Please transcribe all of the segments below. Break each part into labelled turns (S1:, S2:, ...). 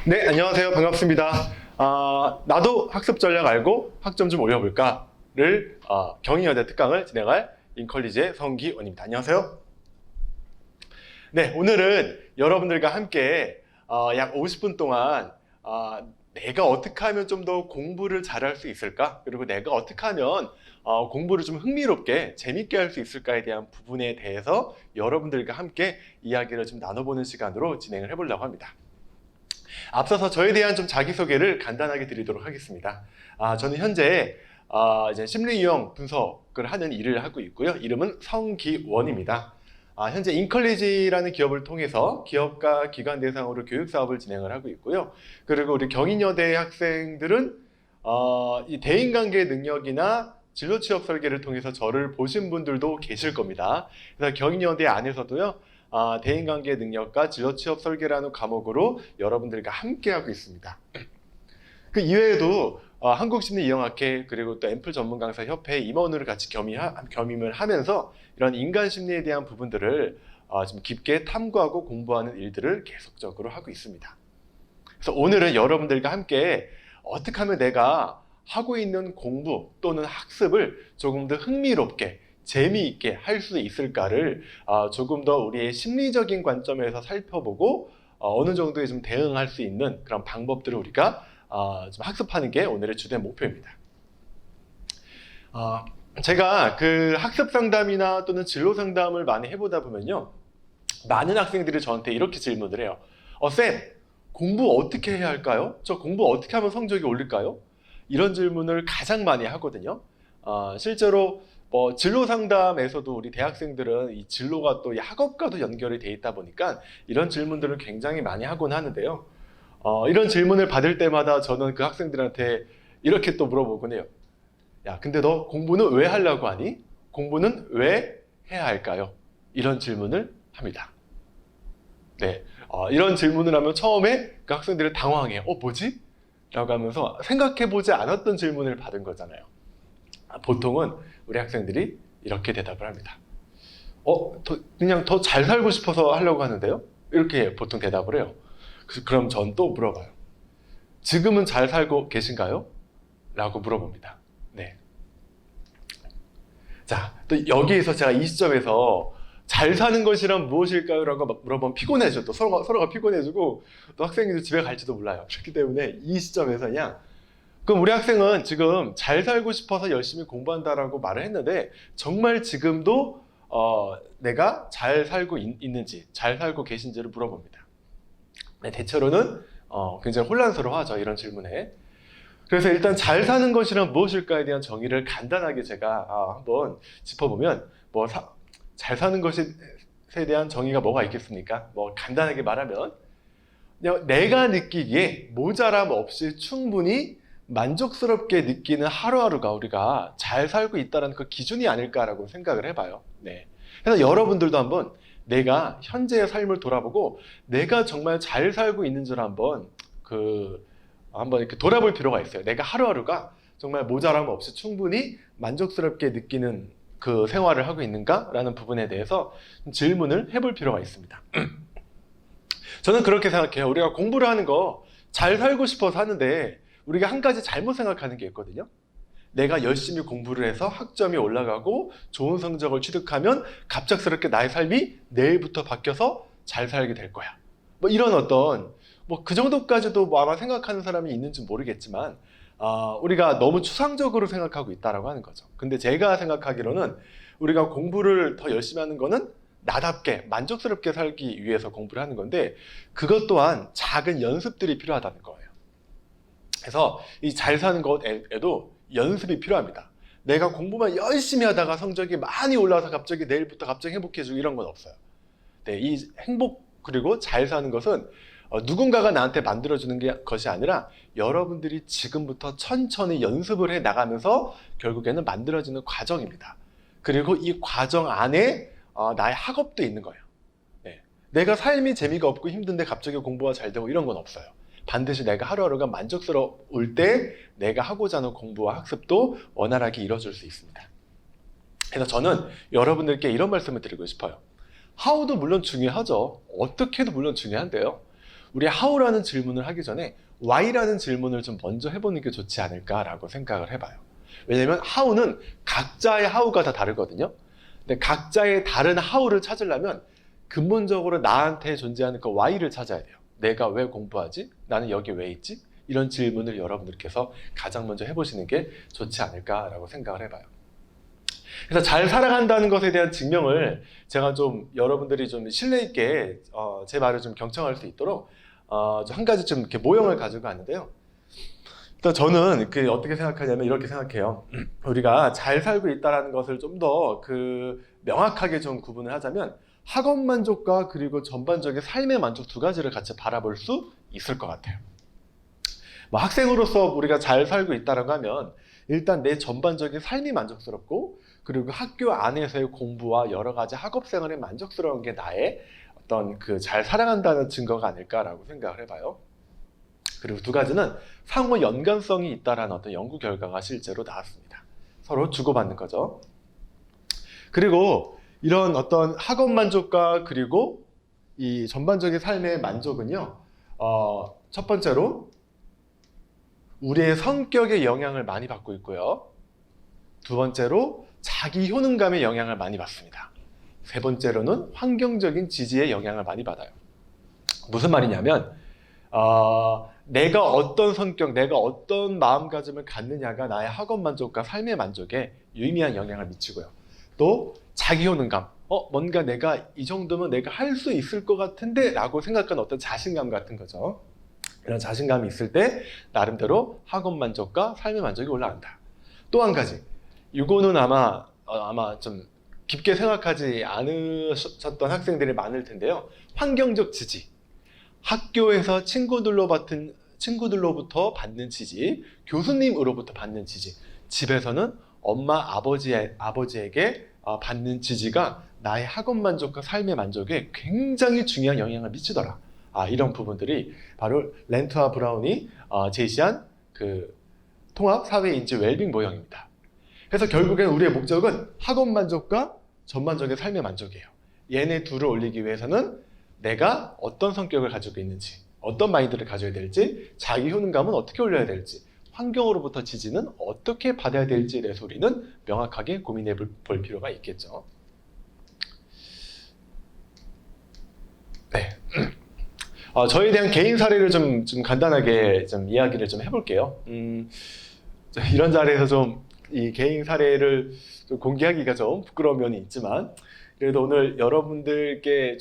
S1: 네, 안녕하세요. 반갑습니다. 나도 학습 전략 알고 학점 좀 올려볼까를 경희여대 특강을 진행할 인컬리지의 성기원입니다. 안녕하세요. 네, 오늘은 여러분들과 함께 약 50분 동안 내가 어떻게 하면 좀 더 공부를 잘할 수 있을까? 그리고 내가 어떻게 하면 공부를 좀 흥미롭게 재밌게 할 수 있을까에 대한 부분에 대해서 여러분들과 함께 이야기를 좀 나눠보는 시간으로 진행을 해보려고 합니다. 앞서서 저에 대한 좀 자기소개를 간단하게 드리도록 하겠습니다. 저는 현재 이제 심리 유형 분석을 하는 일을 하고 있고요. 이름은 성기원입니다. 현재 인컬리지라는 기업을 통해서 기업과 기관 대상으로 교육 사업을 진행을 하고 있고요. 그리고 우리 경인여대 학생들은 이 대인관계 능력이나 진로 취업 설계를 통해서 저를 보신 분들도 계실 겁니다. 그래서 경인여대 안에서도요. 대인관계 능력과 진로 취업 설계라는 과목으로 여러분들과 함께하고 있습니다. 그 이외에도 한국심리이용학회 그리고 또 앰플 전문강사 협회 임원으로 같이 겸임을 하면서 이런 인간 심리에 대한 부분들을 좀 깊게 탐구하고 공부하는 일들을 계속적으로 하고 있습니다. 그래서 오늘은 여러분들과 함께 어떻게 하면 내가 하고 있는 공부 또는 학습을 조금 더 흥미롭게 재미있게 할 수 있을까를 조금 더 우리의 심리적인 관점에서 살펴보고 어느 정도에 좀 대응할 수 있는 그런 방법들을 우리가 좀 학습하는 게 오늘의 주된 목표입니다. 제가 그 학습 상담이나 또는 진로 상담을 많이 해보다 보면요. 많은 학생들이 저한테 이렇게 질문을 해요. 쌤, 공부 어떻게 해야 할까요? 저 공부 어떻게 하면 성적이 올릴까요? 이런 질문을 가장 많이 하거든요. 실제로 진로 상담에서도 우리 대학생들은 이 진로가 또 이 학업과도 연결이 돼 있다 보니까 이런 질문들을 굉장히 많이 하곤 하는데요. 이런 질문을 받을 때마다 저는 그 학생들한테 이렇게 또 물어보곤 해요. 야, 근데 너 공부는 왜 하려고 하니? 공부는 왜 해야 할까요? 이런 질문을 합니다. 네, 이런 질문을 하면 처음에 그 학생들이 당황해요. 뭐지? 라고 하면서 생각해보지 않았던 질문을 받은 거잖아요. 보통은 우리 학생들이 이렇게 대답을 합니다. 그냥 더 잘 살고 싶어서 하려고 하는데요? 이렇게 보통 대답을 해요. 그럼 전 또 물어봐요. 지금은 잘 살고 계신가요? 라고 물어봅니다. 네. 자, 또 여기에서 제가 이 시점에서 잘 사는 것이란 무엇일까요? 라고 물어보면 피곤해져. 또 서로가 피곤해지고 또 학생들이 집에 갈지도 몰라요. 그렇기 때문에 이 시점에서 그냥 그럼 우리 학생은 지금 잘 살고 싶어서 열심히 공부한다라고 말을 했는데 정말 지금도 내가 잘 살고 있는지 잘 살고 계신지를 물어봅니다. 네, 대체로는 굉장히 혼란스러워하죠. 이런 질문에. 그래서 일단 잘 사는 것이란 무엇일까에 대한 정의를 간단하게 제가 한번 짚어보면 잘 사는 것에 대한 정의가 뭐가 있겠습니까? 간단하게 말하면 내가 느끼기에 모자람 없이 충분히 만족스럽게 느끼는 하루하루가 우리가 잘 살고 있다는 그 기준이 아닐까라고 생각을 해봐요. 네. 그래서 여러분들도 한번 내가 현재의 삶을 돌아보고 내가 정말 잘 살고 있는지를 한번 이렇게 돌아볼 필요가 있어요. 내가 하루하루가 정말 모자람 없이 충분히 만족스럽게 느끼는 그 생활을 하고 있는가라는 부분에 대해서 질문을 해볼 필요가 있습니다. 저는 그렇게 생각해요. 우리가 공부를 하는 거 잘 살고 싶어서 하는데 우리가 한 가지 잘못 생각하는 게 있거든요. 내가 열심히 공부를 해서 학점이 올라가고 좋은 성적을 취득하면 갑작스럽게 나의 삶이 내일부터 바뀌어서 잘 살게 될 거야. 이런 어떤 그 정도까지도 아마 생각하는 사람이 있는지 모르겠지만 우리가 너무 추상적으로 생각하고 있다라고 하는 거죠. 근데 제가 생각하기로는 우리가 공부를 더 열심히 하는 거는 나답게 만족스럽게 살기 위해서 공부를 하는 건데 그것 또한 작은 연습들이 필요하다는 거예요. 그래서 이 잘 사는 것에도 연습이 필요합니다. 내가 공부만 열심히 하다가 성적이 많이 올라와서 갑자기 내일부터 갑자기 행복해지고 이런 건 없어요. 네, 이 행복 그리고 잘 사는 것은 누군가가 나한테 만들어주는 것이 아니라 여러분들이 지금부터 천천히 연습을 해 나가면서 결국에는 만들어지는 과정입니다. 그리고 이 과정 안에 나의 학업도 있는 거예요. 네. 내가 삶이 재미가 없고 힘든데 갑자기 공부가 잘 되고 이런 건 없어요. 반드시 내가 하루하루가 만족스러울 때 내가 하고자 하는 공부와 학습도 원활하게 이루어질 수 있습니다. 그래서 저는 여러분들께 이런 말씀을 드리고 싶어요. How도 물론 중요하죠. 어떻게도 물론 중요한데요. 우리 how라는 질문을 하기 전에 why라는 질문을 좀 먼저 해보는 게 좋지 않을까라고 생각을 해봐요. 왜냐면 how는 각자의 how가 다 다르거든요. 근데 각자의 다른 how를 찾으려면 근본적으로 나한테 존재하는 그 why를 찾아야 돼요. 내가 왜 공부하지? 나는 여기 왜 있지? 이런 질문을 여러분들께서 가장 먼저 해보시는 게 좋지 않을까라고 생각을 해봐요. 그래서 잘 살아간다는 것에 대한 증명을 제가 좀 여러분들이 좀 신뢰 있게 제 말을 좀 경청할 수 있도록 한 가지 좀 이렇게 모형을 가지고 왔는데요. 일단 저는 어떻게 생각하냐면 이렇게 생각해요. 우리가 잘 살고 있다는 것을 좀 더 명확하게 좀 구분을 하자면 학업 만족과 그리고 전반적인 삶의 만족 두 가지를 같이 바라볼 수 있을 것 같아요. 뭐 학생으로서 우리가 잘 살고 있다고 하면 일단 내 전반적인 삶이 만족스럽고 그리고 학교 안에서의 공부와 여러 가지 학업 생활이 만족스러운 게 나의 어떤 잘 살아간다는 증거가 아닐까라고 생각을 해봐요. 그리고 두 가지는 상호 연관성이 있다라는 어떤 연구 결과가 실제로 나왔습니다. 서로 주고받는 거죠. 그리고 이런 어떤 학업 만족과 그리고 이 전반적인 삶의 만족은요, 첫 번째로 우리의 성격에 영향을 많이 받고 있고요. 두 번째로 자기 효능감에 영향을 많이 받습니다. 세 번째로는 환경적인 지지에 영향을 많이 받아요. 무슨 말이냐면 내가 어떤 성격, 내가 어떤 마음가짐을 갖느냐가 나의 학업 만족과 삶의 만족에 유의미한 영향을 미치고요. 또 자기 효능감, 뭔가 내가 이 정도면 내가 할 수 있을 것 같은데 라고 생각하는 어떤 자신감 같은 거죠. 이런 자신감이 있을 때 나름대로 학업 만족과 삶의 만족이 올라간다. 또 한 가지, 이거는 아마 좀 깊게 생각하지 않으셨던 학생들이 많을 텐데요. 환경적 지지. 학교에서 친구들로부터 받는 지지, 교수님으로부터 받는 지지, 집에서는 엄마, 아버지에게 받는 지지가 나의 학업 만족과 삶의 만족에 굉장히 중요한 영향을 미치더라. 이런 부분들이 바로 렌트와 브라운이 제시한 통합 사회인지 웰빙 모형입니다. 그래서 결국엔 우리의 목적은 학업 만족과 전반적인 삶의 만족이에요. 얘네 둘을 올리기 위해서는 내가 어떤 성격을 가지고 있는지, 어떤 마인드를 가져야 될지, 자기 효능감은 어떻게 올려야 될지, 환경으로부터 지지는 어떻게 받아야 될지에 대해서 우리는 명확하게 고민해 볼 필요가 있겠죠. 네. 저에 대한 개인 사례를 좀 간단하게 좀 이야기를 좀 해볼게요. 이런 자리에서 이 개인 사례를 좀 공개하기가 좀 부끄러운 면이 있지만, 그래도 오늘 여러분들께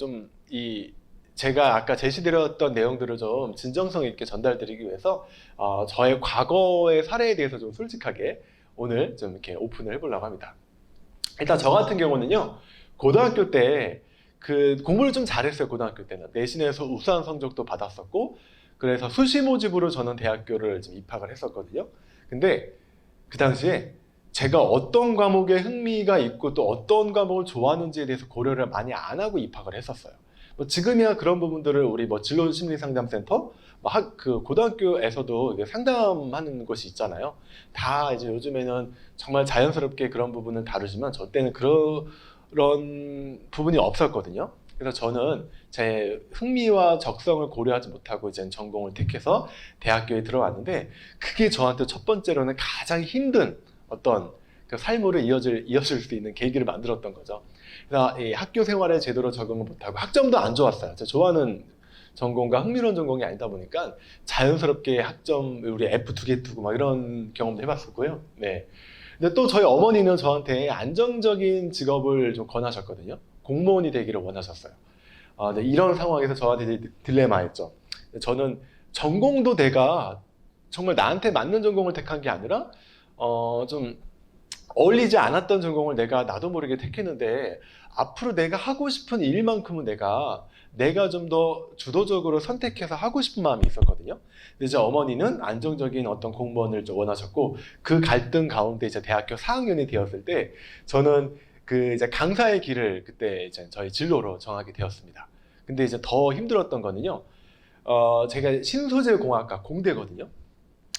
S1: 제가 아까 제시드렸던 내용들을 좀 진정성 있게 전달드리기 위해서 저의 과거의 사례에 대해서 좀 솔직하게 오늘 좀 이렇게 오픈을 해보려고 합니다. 일단 저 같은 경우는요, 고등학교 때 공부를 좀 잘했어요. 고등학교 때는 내신에서 우수한 성적도 받았었고, 그래서 수시 모집으로 저는 대학교를 좀 입학을 했었거든요. 근데 그 당시에 제가 어떤 과목에 흥미가 있고 또 어떤 과목을 좋아하는지에 대해서 고려를 많이 안 하고 입학을 했었어요. 지금이야 그런 부분들을 우리 진로심리상담센터, 고등학교에서도 상담하는 곳이 있잖아요. 다 이제 요즘에는 정말 자연스럽게 그런 부분을 다루지만 저 때는 그런 부분이 없었거든요. 그래서 저는 제 흥미와 적성을 고려하지 못하고 이제 전공을 택해서 대학교에 들어왔는데, 그게 저한테 첫 번째로는 가장 힘든 어떤 삶으로 이어질 수 있는 계기를 만들었던 거죠. 그래서 이 학교 생활에 제대로 적응을 못하고 학점도 안 좋았어요. 제가 좋아하는 전공과 흥미로운 전공이 아니다 보니까 자연스럽게 학점 우리 F 2개 두고 막 이런 경험도 해봤었고요. 네. 근데 또 저희 어머니는 저한테 안정적인 직업을 좀 권하셨거든요. 공무원이 되기를 원하셨어요. 네, 이런 상황에서 저한테 이제 딜레마였죠. 저는 전공도 내가 정말 나한테 맞는 전공을 택한 게 아니라 좀 어울리지 않았던 전공을 내가 나도 모르게 택했는데, 앞으로 내가 하고 싶은 일만큼은 내가 좀 더 주도적으로 선택해서 하고 싶은 마음이 있었거든요. 근데 이제 어머니는 안정적인 어떤 공무원을 좀 원하셨고, 그 갈등 가운데 이제 대학교 4학년이 되었을 때 저는 이제 강사의 길을 그때 이제 저희 진로로 정하게 되었습니다. 근데 이제 더 힘들었던 거는요, 제가 신소재공학과 공대거든요.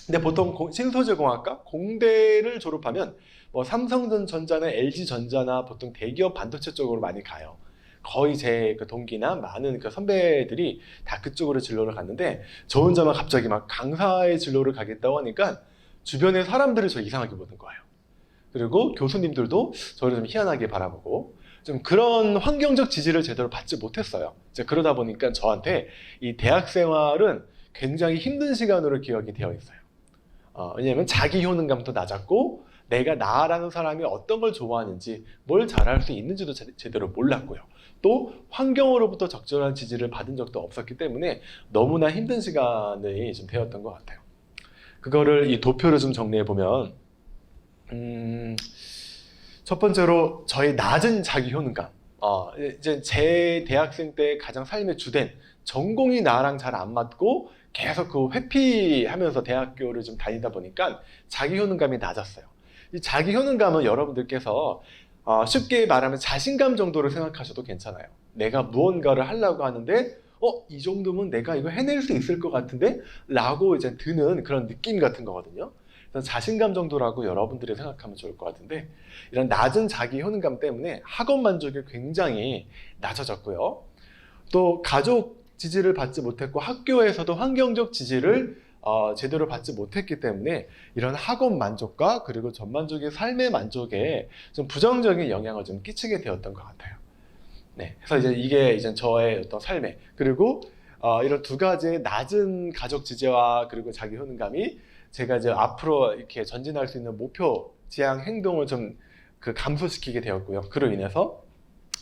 S1: 근데 보통 신소재공학과 공대를 졸업하면 삼성전자나 LG전자나 보통 대기업 반도체 쪽으로 많이 가요. 거의 제 그 동기나 많은 그 선배들이 다 그쪽으로 진로를 갔는데 저 혼자만 갑자기 막 강사의 진로를 가겠다고 하니까 주변의 사람들이 저 이상하게 보는 거예요. 그리고 교수님들도 저를 좀 희한하게 바라보고 좀 그런 환경적 지지를 제대로 받지 못했어요. 이제 그러다 보니까 저한테 이 대학 생활은 굉장히 힘든 시간으로 기억이 되어 있어요. 왜냐하면 자기 효능감도 낮았고 내가 나라는 사람이 어떤 걸 좋아하는지 뭘 잘할 수 있는지도 제대로 몰랐고요. 또 환경으로부터 적절한 지지를 받은 적도 없었기 때문에 너무나 힘든 시간이 좀 되었던 것 같아요. 그거를 이 도표를 좀 정리해 보면 첫 번째로 저의 낮은 자기 효능감. 이제 제 대학생 때 가장 삶의 주된 전공이 나랑 잘 안 맞고 계속 그 회피하면서 대학교를 좀 다니다 보니까 자기 효능감이 낮았어요. 이 자기 효능감은 여러분들께서 쉽게 말하면 자신감 정도로 생각하셔도 괜찮아요. 내가 무언가를 하려고 하는데 이 정도면 내가 이거 해낼 수 있을 것 같은데? 라고 이제 드는 그런 느낌 같은 거거든요. 그래서 자신감 정도라고 여러분들이 생각하면 좋을 것 같은데 이런 낮은 자기 효능감 때문에 학업 만족이 굉장히 낮아졌고요. 또 가족 지지를 받지 못했고 학교에서도 환경적 지지를 제대로 받지 못했기 때문에 이런 학업 만족과 그리고 전반적인 삶의 만족에 좀 부정적인 영향을 좀 끼치게 되었던 것 같아요. 네, 그래서 이게 저의 어떤 삶에 그리고 이런 두 가지의 낮은 가족 지지와 그리고 자기 효능감이 제가 이제 앞으로 이렇게 전진할 수 있는 목표, 지향, 행동을 좀 감소시키게 되었고요. 그로 인해서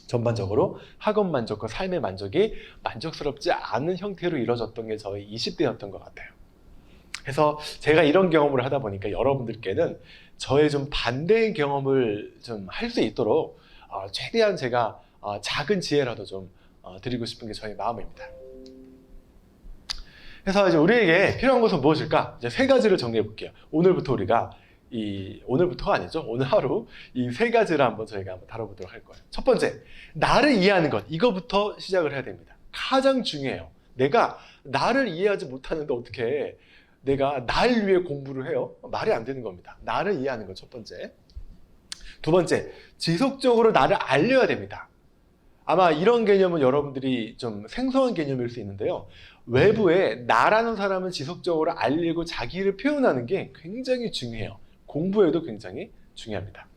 S1: 전반적으로 학업 만족과 삶의 만족이 만족스럽지 않은 형태로 이루어졌던 게 저의 20대였던 것 같아요. 그래서 제가 이런 경험을 하다 보니까 여러분들께는 저의 좀 반대의 경험을 좀 할 수 있도록 최대한 제가 작은 지혜라도 좀 드리고 싶은 게 저의 마음입니다. 그래서 이제 우리에게 필요한 것은 무엇일까? 이제 세 가지를 정리해 볼게요. 오늘부터 우리가 오늘부터가 아니죠. 오늘 하루 이 세 가지를 저희가 한번 다뤄보도록 할 거예요. 첫 번째, 나를 이해하는 것. 이거부터 시작을 해야 됩니다. 가장 중요해요. 내가 나를 이해하지 못하는데 어떻게 내가 날 위해 공부를 해요? 말이 안 되는 겁니다. 나를 이해하는 것 첫 번째. 두 번째, 지속적으로 나를 알려야 됩니다. 아마 이런 개념은 여러분들이 좀 생소한 개념일 수 있는데요. 외부에 나라는 사람을 지속적으로 알리고 자기를 표현하는 게 굉장히 중요해요. 공부에도 굉장히 중요합니다.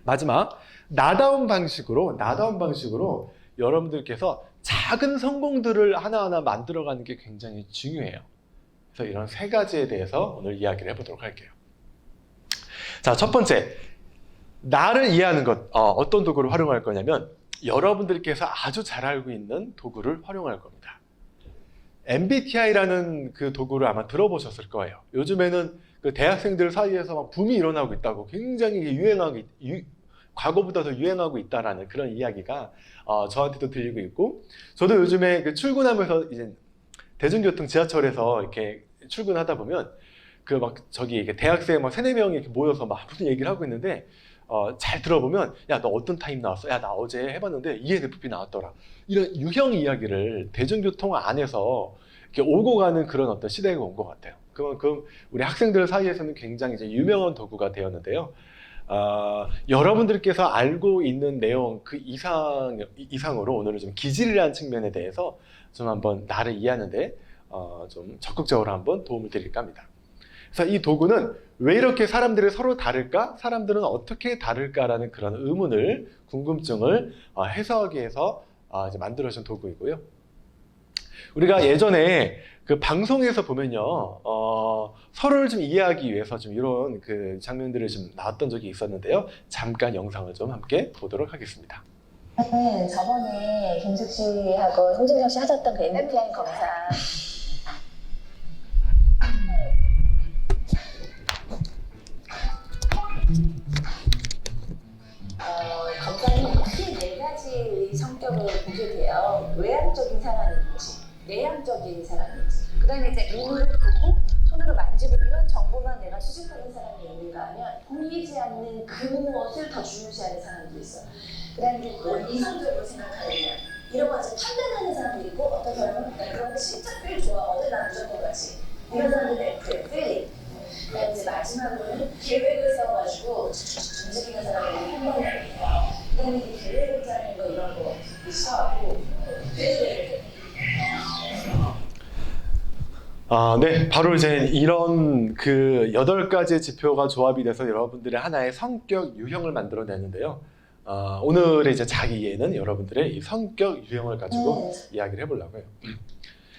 S1: 마지막, 나다운 방식으로 여러분들께서 작은 성공들을 하나하나 만들어가는 게 굉장히 중요해요. 그래서 이런 세 가지에 대해서 오늘 이야기를 해보도록 할게요. 자, 첫 번째, 나를 이해하는 것. 어떤 도구를 활용할 거냐면 여러분들께서 아주 잘 알고 있는 도구를 활용할 겁니다. MBTI라는 그 도구를 아마 들어보셨을 거예요. 요즘에는 그 대학생들 사이에서 막 붐이 일어나고 있다고, 굉장히 과거보다 더 유행하고 있다라는 그런 이야기가 저한테도 들리고 있고, 저도 요즘에 그 출근하면서 이제 대중교통 지하철에서 이렇게 출근하다 보면 이게 대학생 막 3-4명이 이렇게 모여서 막 무슨 얘기를 하고 있는데 잘 들어보면 야, 너 어떤 타임 나왔어? 야, 나 어제 해봤는데 ENFP 나왔더라. 이런 유형 이야기를 대중교통 안에서 이렇게 오고 가는 그런 어떤 시대가 온 것 같아요. 그만큼 우리 학생들 사이에서는 굉장히 이제 유명한 도구가 되었는데요. 여러분들께서 알고 있는 내용 그 이상으로 오늘은 좀 기질이라는 측면에 대해서 좀 한번 나를 이해하는데 좀 적극적으로 한번 도움을 드릴까 합니다. 그래서 이 도구는 왜 이렇게 사람들이 서로 다를까? 사람들은 어떻게 다를까라는 그런 의문을, 궁금증을 해소하기 위해서 이제 만들어진 도구이고요. 우리가 예전에 그 방송에서 보면요, 서로를 좀 이해하기 위해서 좀 이런 그 장면들을 좀 나왔던 적이 있었는데요. 잠깐 영상을 좀 함께 보도록 하겠습니다.
S2: 저번에 김숙 씨하고 홍진경 씨 하셨던 그 MBTI 검사. 검사는 크게 4가지 성격을 보게 돼요. 외향적인 사람인지, 내향적인 사람인지, 그 다음에 이제 눈으로 보고 손으로 만지고 이런 정보만 내가 수집하는 사람이 있는가 하면 보이지 않는 그 무엇을 더 중요시하는 사람도 있어요. 그 다음에 그걸 이성적으로 생각하느냐, 이런 거 이제 판단하는 사람도 있고, 어떤 사람은 그런 거 진짜 필 좋아하거든, 난 무조건 같이. 이런 사람들은 필. 그다음에 이제 마지막으로는 계획을 세워가지고 움직이는 사람들이 한 번에. 그다음에 계획을 짜는 거 이런 거
S1: 네, 바로 이제 이런 그 8가지 지표가 조합이 돼서 여러분들의 하나의 성격 유형을 만들어내는데요. 오늘의 이제 자기예는 여러분들의 이 성격 유형을 가지고 이야기를 해보려고요.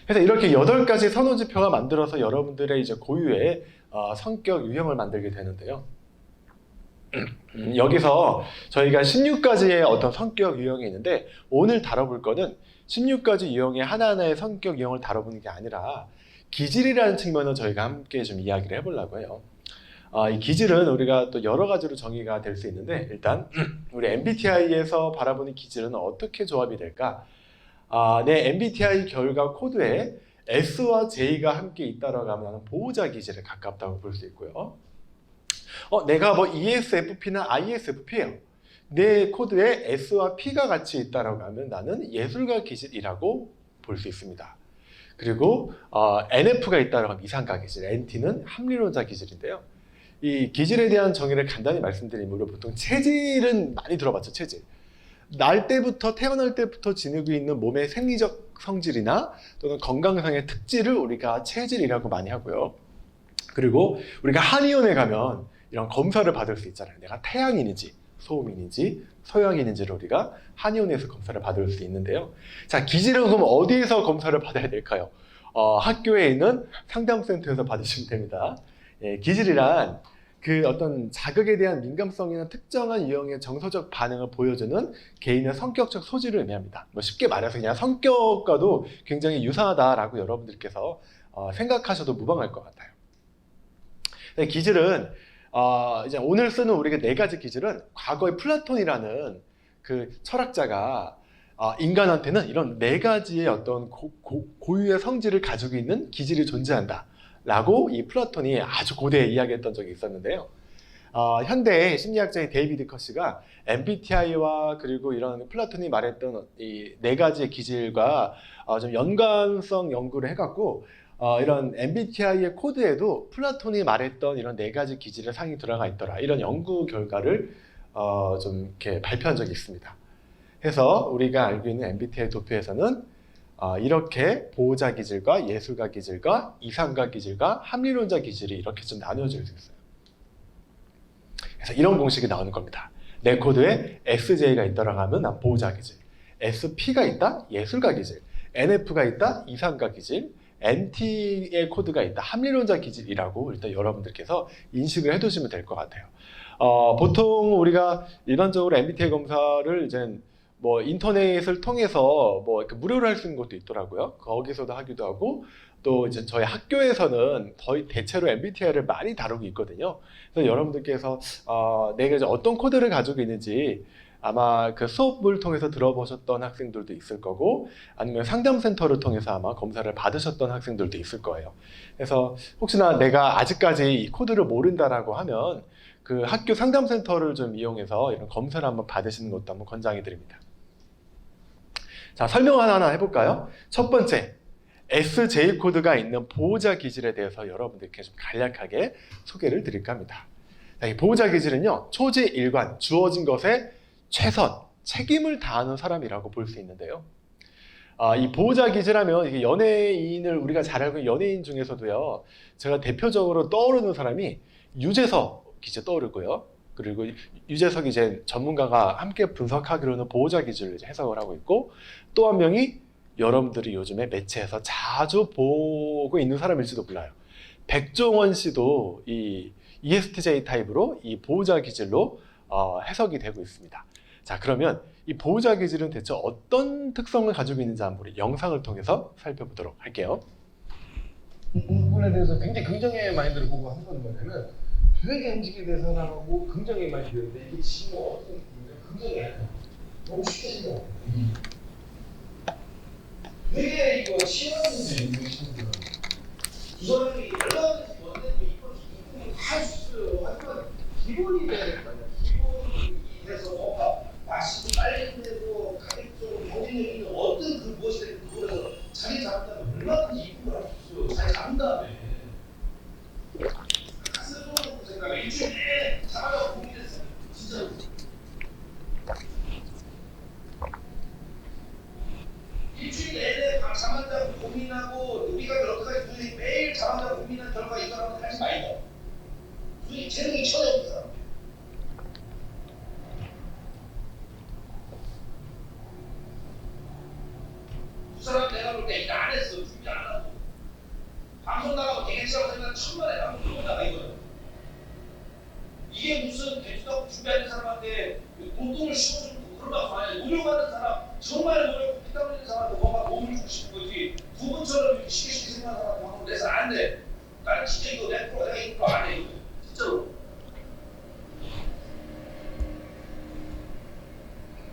S1: 그래서 이렇게 8가지 선호 지표가 만들어서 여러분들의 이제 고유의 성격 유형을 만들게 되는데요. 여기서 저희가 16가지의 어떤 성격 유형이 있는데 오늘 다뤄볼 거는 16가지 유형의 하나하나의 성격 유형을 다뤄보는 게 아니라 기질이라는 측면을 저희가 함께 좀 이야기를 해보려고 해요. 이 기질은 우리가 또 여러 가지로 정의가 될 수 있는데 일단 우리 MBTI에서 바라보는 기질은 어떻게 조합이 될까? 내 MBTI 결과 코드에 S와 J가 함께 있다라고 하면 나는 보호자 기질에 가깝다고 볼 수 있고요. 내가 뭐 ESFP나 ISFP예요. 내 코드에 S와 P가 같이 있다라고 하면 나는 예술가 기질이라고 볼 수 있습니다. 그리고 NF가 있다라고 하면 이상가 기질, NT는 합리론자 기질인데요. 이 기질에 대한 정의를 간단히 말씀드리면 우리가 보통 체질은 많이 들어봤죠. 체질. 태어날 때부터 지니고 있는 몸의 생리적 성질이나 또는 건강상의 특질을 우리가 체질이라고 많이 하고요. 그리고 우리가 한의원에 가면 이런 검사를 받을 수 있잖아요. 내가 태양인인지 소음인인지 소양인인지를 우리가 한의원에서 검사를 받을 수 있는데요. 자, 기질은 그럼 어디에서 검사를 받아야 될까요? 학교에 있는 상담센터에서 받으시면 됩니다. 기질이란 그 어떤 자극에 대한 민감성이나 특정한 유형의 정서적 반응을 보여주는 개인의 성격적 소질을 의미합니다. 쉽게 말해서 그냥 성격과도 굉장히 유사하다라고 여러분들께서 생각하셔도 무방할 것 같아요. 기질은 이제 오늘 쓰는 우리가 4가지 기질은 과거의 플라톤이라는 그 철학자가 인간한테는 이런 4가지의 어떤 고유의 성질을 가지고 있는 기질이 존재한다 라고 이 플라톤이 아주 고대에 이야기했던 적이 있었는데요. 현대 심리학자인 데이비드 커시가 MBTI와 그리고 이런 플라톤이 말했던 이 4가지의 기질과 좀 연관성 연구를 해갖고 이런 MBTI의 코드에도 플라톤이 말했던 이런 4가지 기질의 상이 들어가 있더라. 이런 연구 결과를 좀 이렇게 발표한 적이 있습니다. 그래서 우리가 알고 있는 MBTI 도표에서는 이렇게 보호자 기질과 예술가 기질과 이상가 기질과 합리론자 기질이 이렇게 좀 나누어질 수 있어요. 그래서 이런 공식이 나오는 겁니다. 내 코드에 SJ가 있다라고 하면 난 보호자 기질, SP가 있다 예술가 기질, NF가 있다 이상가 기질, NT의 코드가 있다 합리론자 기질이라고 일단 여러분들께서 인식을 해두시면 될 것 같아요. 보통 우리가 일반적으로 MBTI 검사를 이제 뭐 인터넷을 통해서 뭐 이렇게 무료로 할 수 있는 것도 있더라고요. 거기서도 하기도 하고 또 이제 저희 학교에서는 거의 대체로 MBTI를 많이 다루고 있거든요. 그래서 여러분들께서 내가 이제 어떤 코드를 가지고 있는지 아마 그 수업을 통해서 들어보셨던 학생들도 있을 거고 아니면 상담센터를 통해서 아마 검사를 받으셨던 학생들도 있을 거예요. 그래서 혹시나 내가 아직까지 이 코드를 모른다라고 하면 그 학교 상담센터를 좀 이용해서 이런 검사를 한번 받으시는 것도 한번 권장해 드립니다. 자, 설명 하나 해볼까요? 첫 번째, SJ 코드가 있는 보호자 기질에 대해서 여러분들께 좀 간략하게 소개를 드릴까 합니다. 자, 이 보호자 기질은요, 초지일관, 주어진 것에 최선, 책임을 다하는 사람이라고 볼 수 있는데요. 이 보호자 기질하면 이게 연예인을 우리가 잘 알고 있는 연예인 중에서도요, 제가 대표적으로 떠오르는 사람이 유재석 기질 떠오르고요. 그리고 유재석이 이제 전문가가 함께 분석하기로는 보호자 기질을 이제 해석을 하고 있고 또 한 명이 여러분들이 요즘에 매체에서 자주 보고 있는 사람일지도 몰라요. 백종원 씨도 이 ESTJ 타입으로 이 보호자 기질로 해석이 되고 있습니다. 자, 그러면 이 보호자 기질은 대체 어떤 특성을 가지고 있는지 한번 우리 영상을 통해서 살펴보도록 할게요.
S3: 이 부분에 대해서 굉장히 긍정의 마인드를 보고 한 건 뭐냐면 되게 움직이게 된 사람하고 긍정의 마인드인데 이게 지금 어떤 긍정이 너무 쉽게 생각해요. 되게 이거 시원한데 두 사람이 연락을 원래도 이분이 다 할 수 있어요. 하지만 기본이 돼야 될 거 아니야. 기본이 돼서 뭔가 맛있고 빨리 끝내고 가격적으로 경쟁력 있는 어떤 그 무엇이 됐든 그거에서 자리 잡는다면 얼마든지 이분을 할 수 있어요. 자리 잡은 다음에 가슴으로 생각해 일주일에 자가가 고민했어요. 진짜로. 고민하고 우리가 여태까지 굳이 매일 잠자고 고민한 결과 이 사람은 하지 말고 굳이 재능이 전혀 없는 사람. 그 사람 내가 볼 때 일 안 했어. 준비 안 하고 방송 나가고 되겠지라고 생각하면 천만에 방송 못 나가 이거는. 이게 무슨 대주다고 준비하는 사람한테 돈을 씌워주고 그런 거 아니야. 노력하는 사람, 정말 노력 피땀 흘리는 사람한테 뭔가 도움을 주고 싶은 거지. 두 분처럼 이렇게 쉽게 생각하는 사람 방송 내서 안 돼. 나는 진짜 이거 내 프로 내가 이거 안 해. 이거. 진짜로.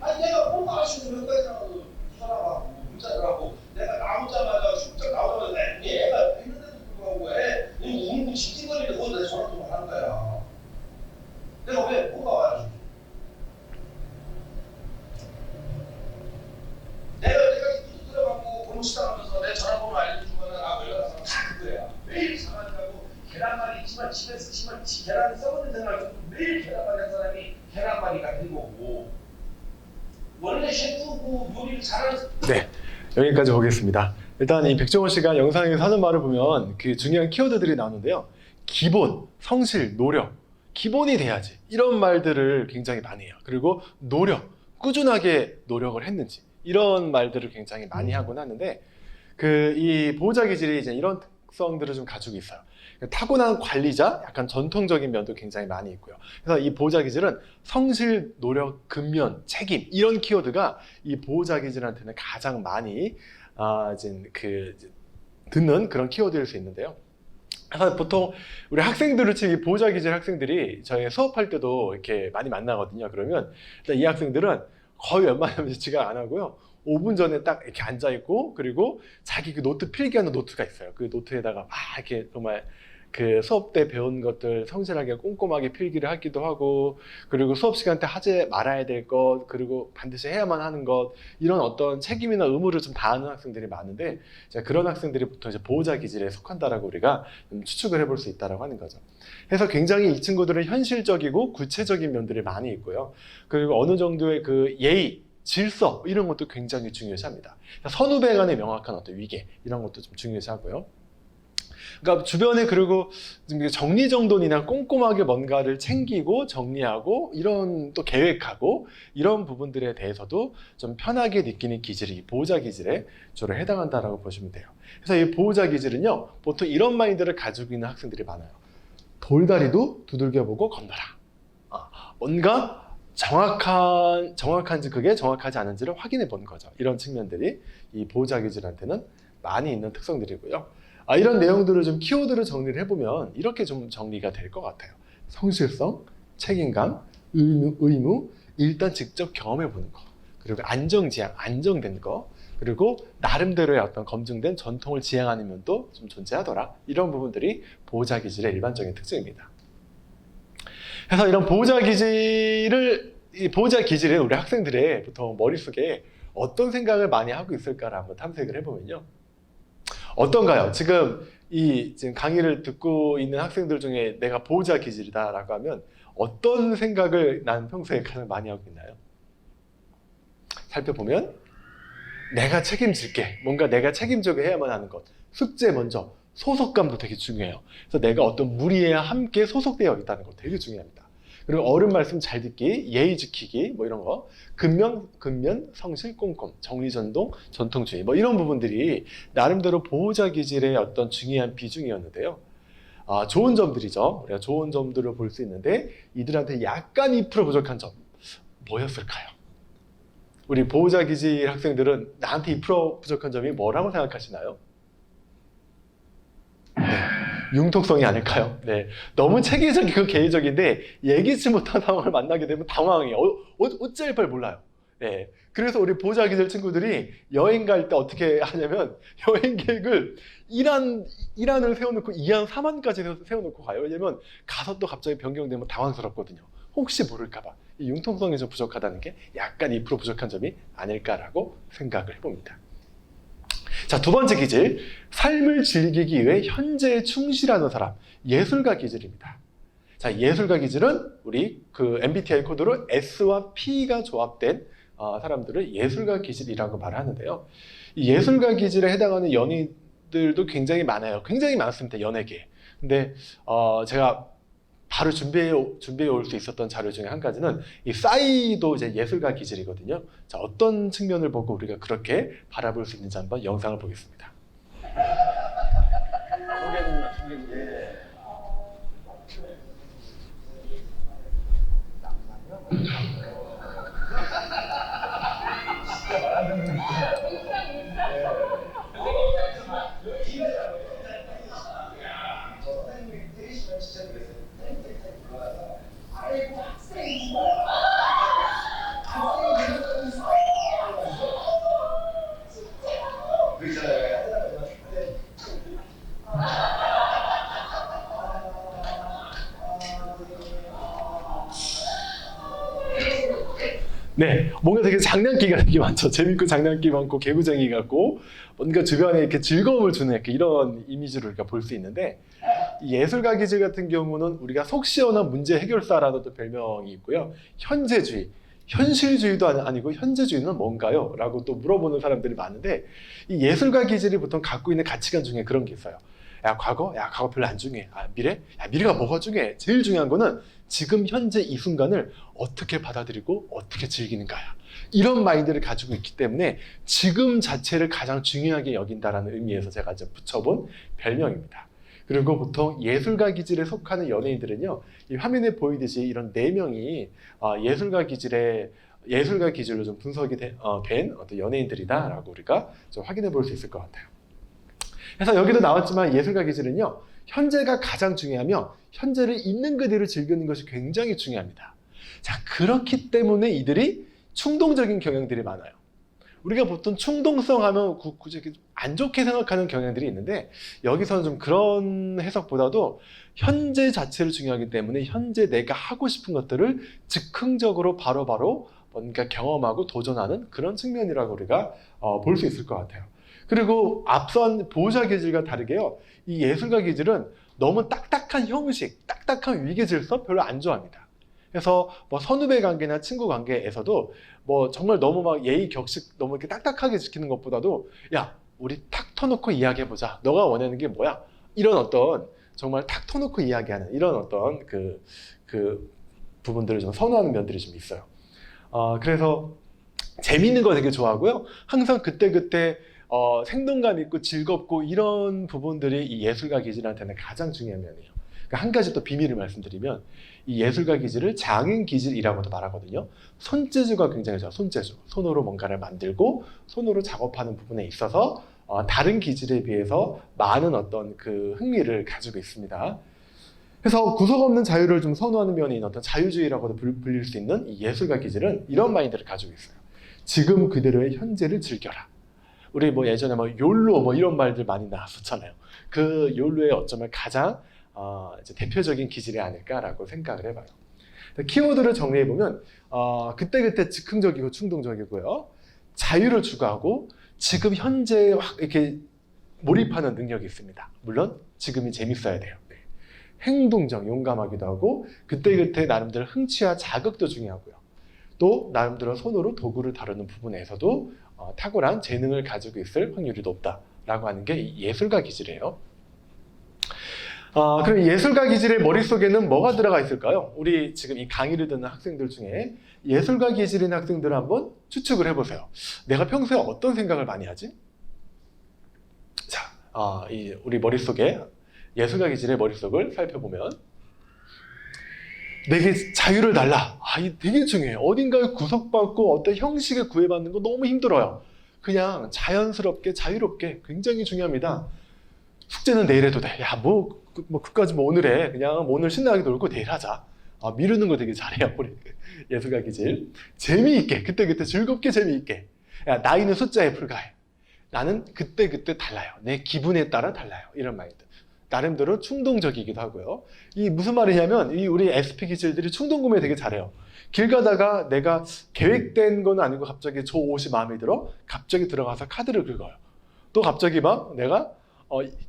S3: 아니 내가 뭔가 아쉬운 몇 가지 나가도 이 사람하고 문자를 하고 내가 나오자마자 출장 나오자마자 애가 했는데도 불구하고 왜 울고 징징거리는데 그거 내 전화 통화를 하는 거야. 내가 왜 뭐가 와야지? 내가 여태까지 뚜둑 들어가고 골목시장하면서 내 전화번호 알려주면은 연락한 사람 다 그거야. 매일 장난하고 계란말이 있지만 집에서 계란 썩은 생활 좀 매일 계란말이 한 사람이 계란말이 같은 거고 원래 셰프고 요리를 잘하는.
S1: 네, 여기까지 보겠습니다. 일단 이 백종원 씨가 영상에서 하는 말을 보면 그 중요한 키워드들이 나오는데요. 기본, 성실, 노력, 기본이 돼야지 이런 말들을 굉장히 많이 해요. 그리고 노력, 꾸준하게 노력을 했는지 이런 말들을 굉장히 많이 하곤 하는데 그 이 보호자 기질이 이제 이런 특성들을 좀 가지고 있어요. 타고난 관리자, 약간 전통적인 면도 굉장히 많이 있고요. 그래서 이 보호자 기질은 성실, 노력, 근면, 책임 이런 키워드가 이 보호자 기질한테는 가장 많이 듣는 그런 키워드일 수 있는데요. 그래서 보통 우리 학생들을 치면 보호자 기질 학생들이 저희 수업할 때도 이렇게 많이 만나거든요. 그러면 일단 이 학생들은 거의 웬만하면 지각 안 하고요. 5분 전에 딱 이렇게 앉아 있고 그리고 자기 그 노트 필기하는 노트가 있어요. 그 노트에다가 막 이렇게 정말 그 수업 때 배운 것들 성실하게 꼼꼼하게 필기를 하기도 하고 그리고 수업 시간 때 하지 말아야 될 것 그리고 반드시 해야만 하는 것 이런 어떤 책임이나 의무를 좀 다하는 학생들이 많은데 그런 학생들이 보통 이제 보호자 기질에 속한다라고 우리가 좀 추측을 해볼 수 있다라고 하는 거죠. 그래서 굉장히 이 친구들은 현실적이고 구체적인 면들이 많이 있고요. 그리고 어느 정도의 그 예의 질서 이런 것도 굉장히 중요시합니다. 선후배 간의 명확한 어떤 위계 이런 것도 좀 중요시하고요. 그러니까 주변에 그리고 정리정돈이나 꼼꼼하게 뭔가를 챙기고 정리하고 이런 또 계획하고 이런 부분들에 대해서도 좀 편하게 느끼는 기질이 보호자 기질에 주로 해당한다라고 보시면 돼요. 그래서 이 보호자 기질은요 보통 이런 마인드를 가지고 있는 학생들이 많아요. 돌다리도 두들겨보고 건너라. 뭔가 정확한지 그게 정확하지 않은지를 확인해 보는 거죠. 이런 측면들이 이 보호자 기질한테는 많이 있는 특성들이고요. 이런 내용들을 좀 키워드로 정리를 해보면 이렇게 좀 정리가 될 것 같아요. 성실성, 책임감, 의무, 일단 직접 경험해보는 거, 그리고 안정지향, 안정된 거, 그리고 나름대로의 어떤 검증된 전통을 지향하는 면도 좀 존재하더라. 이런 부분들이 보호자 기질의 일반적인 특징입니다. 그래서 이런 보호자 기질을 우리 학생들의 보통 머릿속에 어떤 생각을 많이 하고 있을까를 한번 탐색을 해보면요. 어떤가요? 지금 강의를 듣고 있는 학생들 중에 내가 보호자 기질이다라고 하면 어떤 생각을 난 평소에 가장 많이 하고 있나요? 살펴보면 내가 책임질게. 뭔가 내가 책임지고 해야만 하는 것. 숙제 먼저. 소속감도 되게 중요해요. 그래서 내가 어떤 무리에 함께 소속되어 있다는 거 되게 중요합니다. 그리고 어른 말씀 잘 듣기, 예의 지키기, 뭐 이런 거, 근면, 성실, 꼼꼼, 정리전동, 전통주의, 뭐 이런 부분들이 나름대로 보호자 기질의 어떤 중요한 비중이었는데요. 좋은 점들이죠. 우리가 좋은 점들을 볼 수 있는데 이들한테 약간 2% 부족한 점, 뭐였을까요? 우리 보호자 기질 학생들은 나한테 2% 부족한 점이 뭐라고 생각하시나요? 네, 융통성이 아닐까요? 네, 너무 체계적이고 개인적인데 예기치 못한 상황을 만나게 되면 당황해요. 어찌할 바를 몰라요. 네, 그래서 우리 보호자 기질 친구들이 여행 갈 때 어떻게 하냐면 여행 계획을 1안을 세워놓고 2안, 3안까지 세워놓고 가요. 왜냐면 가서 또 갑자기 변경되면 당황스럽거든요. 혹시 모를까봐. 이 융통성이 좀 부족하다는 게 약간 2% 부족한 점이 아닐까라고 생각을 해봅니다. 자, 두 번째 기질, 삶을 즐기기 위해 현재에 충실하는 사람, 예술가 기질입니다. 자, 예술가 기질은 우리 그 MBTI 코드로 S와 P가 조합된 사람들을 예술가 기질이라고 말하는데요. 이 예술가 기질에 해당하는 연예인들도 굉장히 많아요. 굉장히 많습니다. 연예계. 근데 제가 바로 준비해 올 수 있었던 자료 중에 한 가지는 이 싸이도 이제 예술가 기질이거든요. 자, 어떤 측면을 보고 우리가 그렇게 바라볼 수 있는지 한번 영상을 보겠습니다. 네, 뭔가 되게 장난기가 되게 많죠. 재밌고 장난기 많고 개구쟁이 같고 뭔가 주변에 이렇게 즐거움을 주는 약간 이런 이미지를 우리가 볼 수 있는데, 이 예술가 기질 같은 경우는 우리가 속 시원한 문제 해결사라는 또 별명이 있고요. 현재주의, 현실주의도 아니고 현재주의는 뭔가요? 라고 또 물어보는 사람들이 많은데, 이 예술가 기질이 보통 갖고 있는 가치관 중에 그런 게 있어요. 야, 과거 별로 안 중요해. 미래? 미래가 뭐가 중요해? 제일 중요한 거는 지금 현재 이 순간을 어떻게 받아들이고 어떻게 즐기는가야. 이런 마인드를 가지고 있기 때문에 지금 자체를 가장 중요하게 여긴다라는 의미에서 제가 이제 붙여본 별명입니다. 그리고 보통 예술가 기질에 속하는 연예인들은요, 이 화면에 보이듯이 이런 4명이 예술가 기질로 좀 분석이 된 어떤 연예인들이다라고 우리가 좀 확인해 볼 수 있을 것 같아요. 그래서 여기도 나왔지만 예술가 기질은요, 현재가 가장 중요하며 현재를 있는 그대로 즐기는 것이 굉장히 중요합니다. 자, 그렇기 때문에 이들이 충동적인 경향들이 많아요. 우리가 보통 충동성 하면 굳이 안 좋게 생각하는 경향들이 있는데, 여기서는 좀 그런 해석보다도 현재 자체를 중요하기 때문에 현재 내가 하고 싶은 것들을 즉흥적으로 바로바로 뭔가 경험하고 도전하는 그런 측면이라고 우리가 볼 수 있을 것 같아요. 그리고 앞선 보호자 기질과 다르게요, 이 예술가 기질은 너무 딱딱한 형식, 딱딱한 위계질서 별로 안 좋아합니다. 그래서 뭐 선후배 관계나 친구 관계에서도 뭐 정말 너무 막 예의 격식 너무 이렇게 딱딱하게 지키는 것보다도, 야, 우리 탁 터놓고 이야기해보자. 너가 원하는 게 뭐야? 이런 어떤 정말 탁 터놓고 이야기하는 이런 어떤 그 부분들을 좀 선호하는 면들이 좀 있어요. 그래서 재미있는 거 되게 좋아하고요. 항상 그때그때 생동감 있고 즐겁고 이런 부분들이 이 예술가 기질한테는 가장 중요한 면이에요. 그러니까 한 가지 또 비밀을 말씀드리면, 이 예술가 기질을 장인 기질이라고도 말하거든요. 손재주가 굉장히 좋아요. 손재주. 손으로 뭔가를 만들고 손으로 작업하는 부분에 있어서 다른 기질에 비해서 많은 어떤 그 흥미를 가지고 있습니다. 그래서 구석 없는 자유를 좀 선호하는 면이 있는 어떤 자유주의라고도 불릴 수 있는 이 예술가 기질은 이런 마인드를 가지고 있어요. 지금 그대로의 현재를 즐겨라. 우리 뭐 예전에 뭐 욜로 뭐 이런 말들 많이 나왔었잖아요. 그 욜로의 어쩌면 가장 이제 대표적인 기질이 아닐까라고 생각을 해봐요. 키워드를 정리해보면 그때그때 즉흥적이고 충동적이고요, 자유를 추구하고 지금 현재에 확 이렇게 몰입하는 능력이 있습니다. 물론 지금이 재밌어야 돼요. 네. 행동적, 용감하기도 하고 그때그때 나름대로 흥취와 자극도 중요하고요. 또 나름대로 손으로 도구를 다루는 부분에서도 탁월한 재능을 가지고 있을 확률이 높다라고 하는 게 예술가 기질이에요. 그럼 예술가 기질의 머릿속에는 뭐가 들어가 있을까요? 우리 지금 이 강의를 듣는 학생들 중에 예술가 기질인 학생들을 한번 추측을 해보세요. 내가 평소에 어떤 생각을 많이 하지? 자, 우리 머릿속에 예술가 기질의 머릿속을 살펴보면, 내게 자유를 달라. 이게 되게 중요해요. 어딘가에 구속받고 어떤 형식에 구애받는 거 너무 힘들어요. 그냥 자연스럽게 자유롭게 굉장히 중요합니다. 숙제는 내일 해도 돼. 야, 그까지 뭐 오늘 해. 그냥 오늘 신나게 놀고 내일 하자. 미루는 거 되게 잘해요, 우리 예술가 기질. 재미있게, 그때그때 즐겁게 재미있게. 야, 나이는 숫자에 불과해. 나는 그때그때 달라요. 내 기분에 따라 달라요. 이런 마인드. 나름대로 충동적이기도 하고요. 이 무슨 말이냐면, 이 우리 SP 기질들이 충동 구매 되게 잘해요. 길 가다가 내가 계획된 건 아니고 갑자기 저 옷이 마음에 들어 갑자기 들어가서 카드를 긁어요. 또 갑자기 막 내가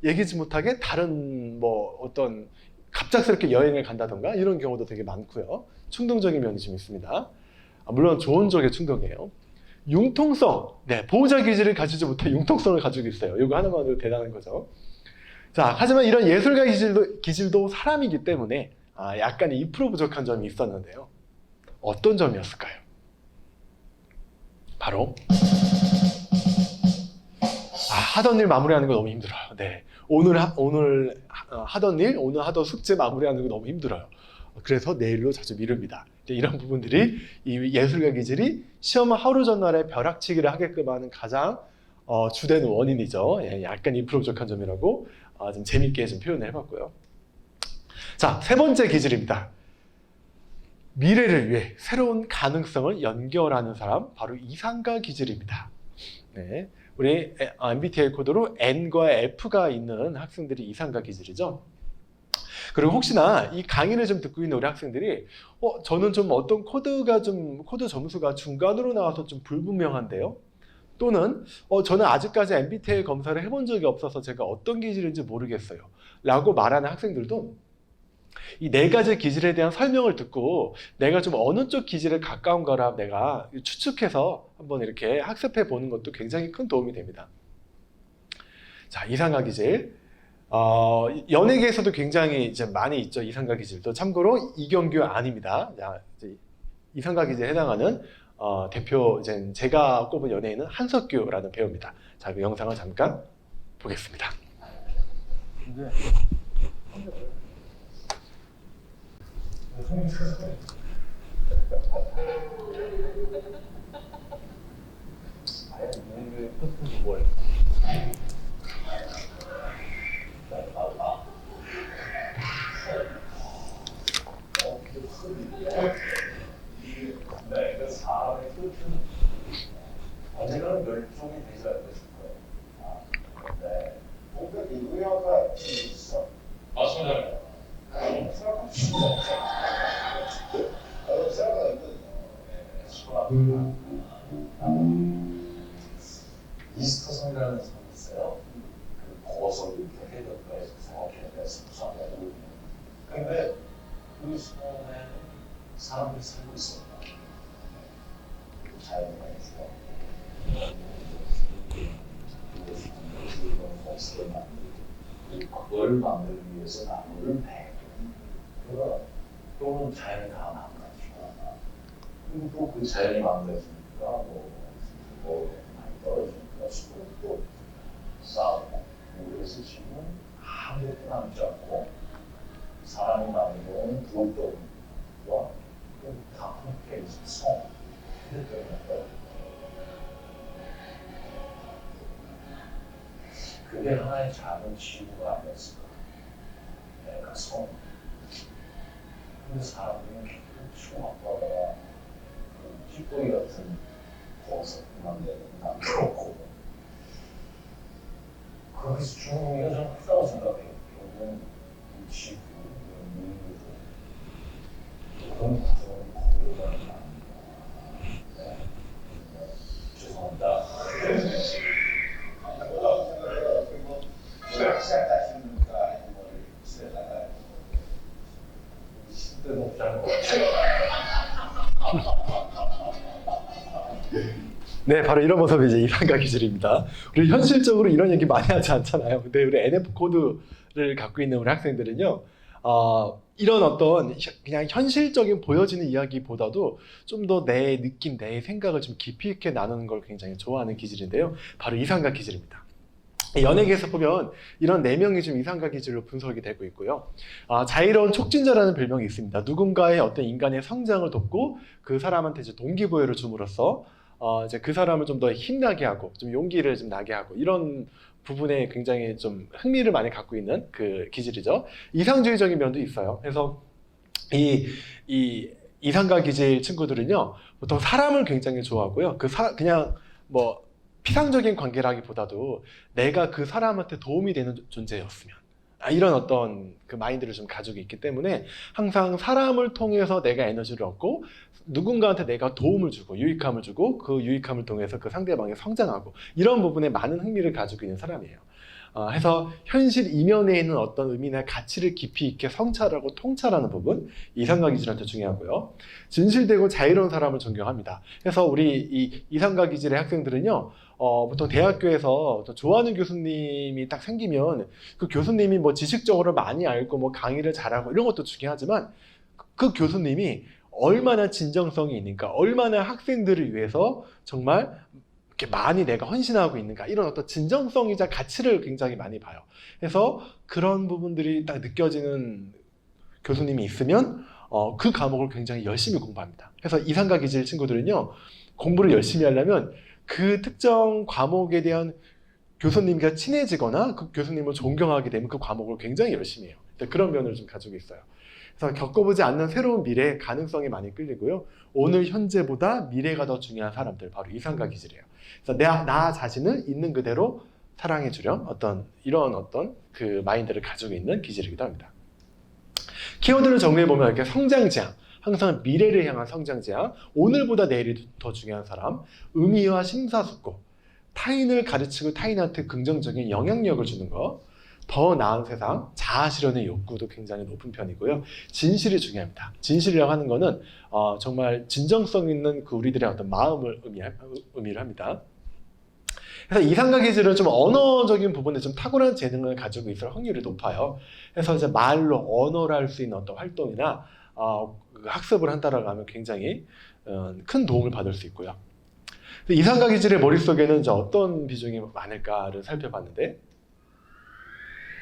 S1: 얘기지 못하게 다른 뭐 어떤 갑작스럽게 여행을 간다던가 이런 경우도 되게 많고요. 충동적인 면이 좀 있습니다. 물론 좋은 쪽의 충동이에요. 융통성, 네, 보호자 기질을 가지지 못해 융통성을 가지고 있어요. 이거 하나만으로 대단한 거죠. 자, 하지만 이런 예술가 기질도 사람이기 때문에 약간 2% 부족한 점이 있었는데요. 어떤 점이었을까요? 바로 하던 일 마무리하는 거 너무 힘들어요. 네, 오늘 하던 일, 오늘 하던 숙제 마무리하는 거 너무 힘들어요. 그래서 내일로 자주 미룹니다. 이런 부분들이 이 예술가 기질이 시험 하루 전날에 벼락치기를 하게끔 하는 가장 주된 원인이죠. 예, 약간 2% 부족한 점이라고 좀 재밌게 좀 표현을 해봤고요. 자, 세 번째 기질입니다. 미래를 위해 새로운 가능성을 연결하는 사람, 바로 이상가 기질입니다. 네, 우리 MBTI 코드로 N과 F가 있는 학생들이 이상가 기질이죠. 그리고 혹시나 이 강의를 좀 듣고 있는 우리 학생들이 저는 좀 어떤 코드 점수가 중간으로 나와서 좀 불분명한데요. 또는 저는 아직까지 MBTI 검사를 해본 적이 없어서 제가 어떤 기질인지 모르겠어요 라고 말하는 학생들도 이 네 가지 기질에 대한 설명을 듣고 내가 좀 어느 쪽 기질에 가까운 거라 내가 추측해서 한번 이렇게 학습해 보는 것도 굉장히 큰 도움이 됩니다. 자, 이상가 기질. 연예계에서도 굉장히 이제 많이 있죠. 이상가 기질도. 참고로 이경규 아닙니다. 자, 이상가 기질에 해당하는 대표 이제 제가 꼽은 연예인은 한석규라는 배우입니다. 자, 그 영상을 잠깐 보겠습니다.
S4: 네.
S3: 사람의 끝은 언젠가는 멸종이 되지 않을까 싶어요. 네. 뭔가 의아가 있어. 맞습니다. 생각하면 쉽지 않죠. 생각하거든요. 이스터성이라는 성이 있어요. 그 고석을 이렇게 해변가에서 생각해내서 수상하고. 근데 그 섬에 사람들이 살고 있어요. 자연에서 그걸 만들기 위해서 나무를 베고 또는 자연이 다 망가지고 그리고 또 그 자연이 망가지니까 뭐 많이 떨어지니까 수분도 쌓고 그래서 지금은 아무것도 남지 않고 사람이 만들어온 돌덩이와 다 함께 성 그게 하나의 작은 지구가 아니었을까. 내가 성. 근데 사람들은 수학과가 찌꺼기 같은 버섯만 내는 남겨놓고 거기서 중국이가 좀 크다고 생각해요. 결국은 이 지구, 인류도 그런 구조는 거기로 가는 거 아닙니다. 죄송합니다.
S1: 네, 바로 이런 모습이 이제 이상가 기질입니다. 우리 현실적으로 이런 얘기 많이 하지 않잖아요. 근데 우리 NF 코드를 갖고 있는 우리 학생들은요, 이런 어떤 그냥 현실적인 보여지는 이야기보다도 좀 더 내 느낌, 내 생각을 좀 깊이 있게 나누는 걸 굉장히 좋아하는 기질인데요. 바로 이상가 기질입니다. 연예계에서 보면 이런 4명이 좀 이상가 기질로 분석이 되고 있고요. 자유로운 촉진자라는 별명이 있습니다. 누군가의 어떤 인간의 성장을 돕고 그 사람한테 이제 동기부여를 줌으로써 이제 그 사람을 좀 더 힘나게 하고 좀 용기를 좀 나게 하고 이런 부분에 굉장히 좀 흥미를 많이 갖고 있는 그 기질이죠. 이상주의적인 면도 있어요. 그래서 이 이상가 기질 친구들은요, 보통 사람을 굉장히 좋아하고요. 그냥 뭐 피상적인 관계라기보다도 내가 그 사람한테 도움이 되는 존재였으면, 이런 어떤 그 마인드를 좀 가지고 있기 때문에 항상 사람을 통해서 내가 에너지를 얻고 누군가한테 내가 도움을 주고 유익함을 주고 그 유익함을 통해서 그 상대방이 성장하고 이런 부분에 많은 흥미를 가지고 있는 사람이에요. 해서 현실 이면에 있는 어떤 의미나 가치를 깊이 있게 성찰하고 통찰하는 부분, 이상가기질한테 중요하고요. 진실되고 자유로운 사람을 존경합니다. 그래서 우리 이 이상가기질의 학생들은요, 보통 대학교에서 좋아하는 교수님이 딱 생기면 그 교수님이 뭐 지식적으로 많이 알고 뭐 강의를 잘하고 이런 것도 중요하지만 그 교수님이 얼마나 진정성이 있는가, 얼마나 학생들을 위해서 정말 이렇게 많이 내가 헌신하고 있는가, 이런 어떤 진정성이자 가치를 굉장히 많이 봐요. 그래서 그런 부분들이 딱 느껴지는 교수님이 있으면 그 과목을 굉장히 열심히 공부합니다. 그래서 이상가 기질 친구들은요, 공부를 열심히 하려면 그 특정 과목에 대한 교수님과 친해지거나 그 교수님을 존경하게 되면 그 과목을 굉장히 열심히 해요. 그런 면을 좀 가지고 있어요. 그래서 겪어보지 않는 새로운 미래의 가능성이 많이 끌리고요. 오늘 현재보다 미래가 더 중요한 사람들, 바로 이상가 기질이에요. 그래서 나 자신을 있는 그대로 사랑해 주렴, 이런 그 마인드를 가지고 있는 기질이기도 합니다. 키워드를 정리해 보면 이렇게 성장지향, 항상 미래를 향한 성장지향, 오늘보다 내일이 더 중요한 사람, 의미와 심사숙고, 타인을 가르치고 타인한테 긍정적인 영향력을 주는 거, 더 나은 세상, 자아 실현의 욕구도 굉장히 높은 편이고요. 진실이 중요합니다. 진실이라고 하는 거는 정말 진정성 있는 그 우리들의 어떤 마음을 의미를 합니다. 그래서 이상가 기질은 좀 언어적인 부분에 좀 탁월한 재능을 가지고 있을 확률이 높아요. 그래서 이제 말로 언어를 할 수 있는 어떤 활동이나 학습을 한다라고 하면 굉장히 큰 도움을 받을 수 있고요. 이상가 기질의 머릿속에는 이제 어떤 비중이 많을까를 살펴봤는데,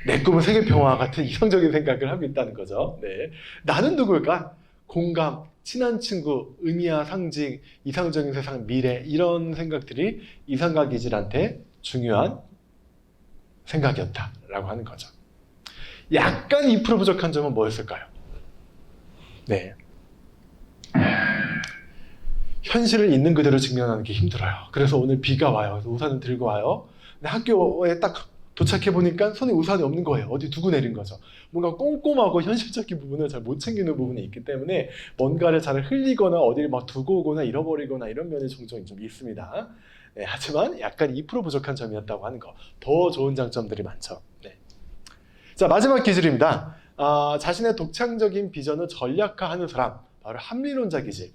S1: 내 꿈은 세계평화 같은 이상적인 생각을 하고 있다는 거죠. 네. 나는 누굴까? 공감, 친한 친구, 의미와 상징, 이상적인 세상, 미래, 이런 생각들이 이상가 기질한테 중요한 생각이었다라고 하는 거죠. 약간 2% 부족한 점은 뭐였을까요? 네. 현실을 있는 그대로 직면하는 게 힘들어요. 그래서 오늘 비가 와요. 그래서 우산을 들고 와요. 근데 학교에 딱 도착해보니까 손에 우산이 없는 거예요. 어디 두고 내린 거죠. 뭔가 꼼꼼하고 현실적인 부분을 잘 못 챙기는 부분이 있기 때문에 뭔가를 잘 흘리거나 어디를 막 두고 오거나 잃어버리거나 이런 면이 종종 좀 있습니다. 네, 하지만 약간 2% 부족한 점이었다고 하는 거. 더 좋은 장점들이 많죠. 네. 자, 마지막 기질입니다. 자신의 독창적인 비전을 전략화하는 사람, 바로 합리론자 기질.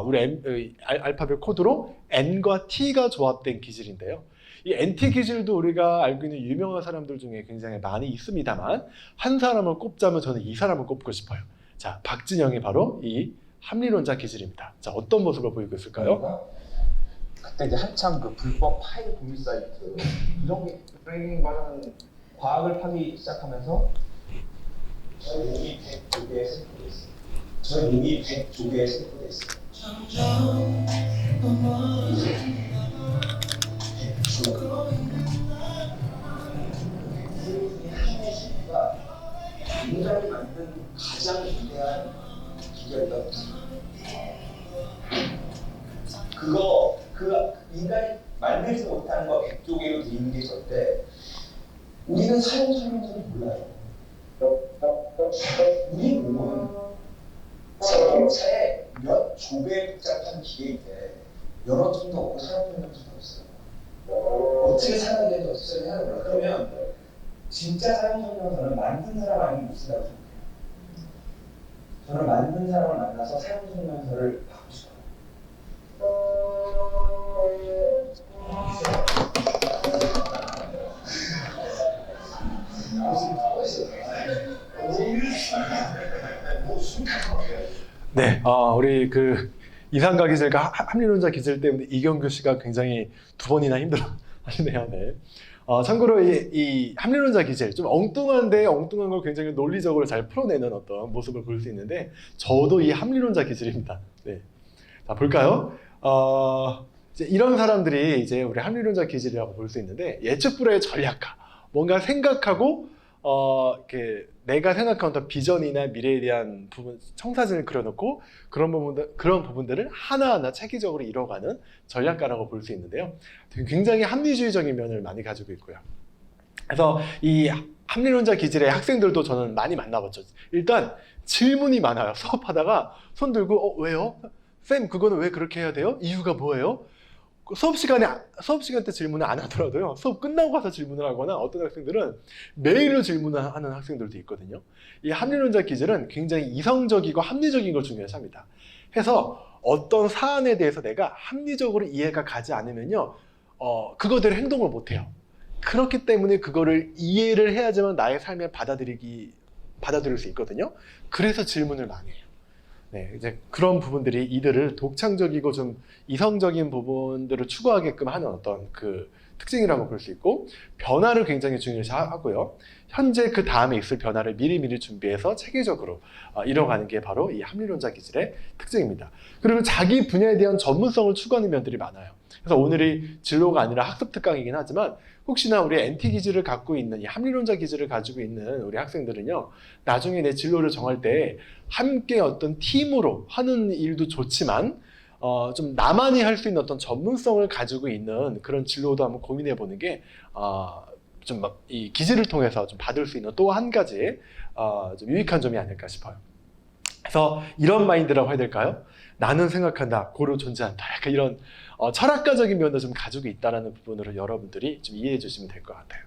S1: 우리 알파벳 코드로 N과 T가 조합된 기질인데요. 이 NT 기질도 우리가 알고 있는 유명한 사람들 중에 굉장히 많이 있습니다만, 한 사람을 꼽자면 저는 이 사람을 꼽고 싶어요. 자, 박진영이 바로 이 합리론자 기질입니다. 자, 어떤 모습을 보이고 있을까요?
S5: 그때 이제 한참 그 불법 파일 공유 사이트 이런 게 브레이닝 관련 과학을 파기 시작하면서
S3: 저희 몸이 100조개에 생포돼 있어요. 저희 몸이 100조개에 생포돼 있어요. 인간이 만든 가장 위대한 기계라고 했습니다. 그 인간이 만들지 못하는 거 100조개로 돼 있는 게 절대 우리는 사용 설명서를 몰라요. 우리 몸은 자동차에 몇 조개 복잡한 기계인데 여러 톤도 없고 사용 설명서도 없어요. 어떻게 사용해야 되는지 어떻게 해야 되나. 그러면 진짜 사용 설명서는 만든 사람 아니면 못 쓴다고 생각해요. 저는 만든 사람을 만나서 사용 설명서를 받고 싶어요.
S1: 네, 우리 그 이상가 기질과 합리론자 기질 때문에 이경규 씨가 굉장히 2번이나 힘들어 하시네요. 네. 참고로 이 합리론자 기질, 좀 엉뚱한데 엉뚱한 걸 굉장히 논리적으로 잘 풀어내는 어떤 모습을 볼 수 있는데, 저도 이 합리론자 기질입니다. 네. 자, 볼까요? 이제 이런 사람들이 이제 우리 합리론자 기질이라고 볼 수 있는데, 예측 불허의 전략가, 뭔가 생각하고 이렇게 내가 생각한 어떤 비전이나 미래에 대한 부분, 청사진을 그려놓고 그런 부분들을 하나하나 체계적으로 이뤄가는 전략가라고 볼 수 있는데요. 굉장히 합리주의적인 면을 많이 가지고 있고요. 그래서 이 합리론자 기질의 학생들도 저는 많이 만나봤죠. 일단 질문이 많아요. 수업하다가 손 들고 왜요? 쌤, 그거는 왜 그렇게 해야 돼요? 이유가 뭐예요? 수업 시간 때 질문을 안 하더라도요. 수업 끝나고 가서 질문을 하거나 어떤 학생들은 메일로 질문을 하는 학생들도 있거든요. 이 합리론자 기질은 굉장히 이성적이고 합리적인 걸 중요시 합니다. 해서 어떤 사안에 대해서 내가 합리적으로 이해가 가지 않으면요, 그거대로 행동을 못 해요. 그렇기 때문에 그거를 이해를 해야지만 나의 삶에 받아들일 수 있거든요. 그래서 질문을 많이 해요. 네, 이제 그런 부분들이 이들을 독창적이고 좀 이성적인 부분들을 추구하게끔 하는 어떤 그 특징이라고 볼 수 있고, 변화를 굉장히 중요시하고요. 현재 그 다음에 있을 변화를 미리미리 준비해서 체계적으로 이뤄가는 게 바로 이 합리론자 기질의 특징입니다. 그리고 자기 분야에 대한 전문성을 추구하는 면들이 많아요. 그래서 오늘이 진로가 아니라 학습 특강이긴 하지만, 혹시나 우리 NT 기질을 갖고 있는, 이 합리론자 기질을 가지고 있는 우리 학생들은요, 나중에 내 진로를 정할 때 함께 어떤 팀으로 하는 일도 좋지만 좀 나만이 할 수 있는 어떤 전문성을 가지고 있는 그런 진로도 한번 고민해 보는 게 좀 이 기질을 통해서 좀 받을 수 있는 또 한 가지 좀 유익한 점이 아닐까 싶어요. 그래서 이런 마인드라고 해야 될까요? 나는 생각한다, 고로 존재한다. 약간 이런 철학가적인 면도 좀 가지고 있다는 부분으로 여러분들이 좀 이해해 주시면 될 것 같아요.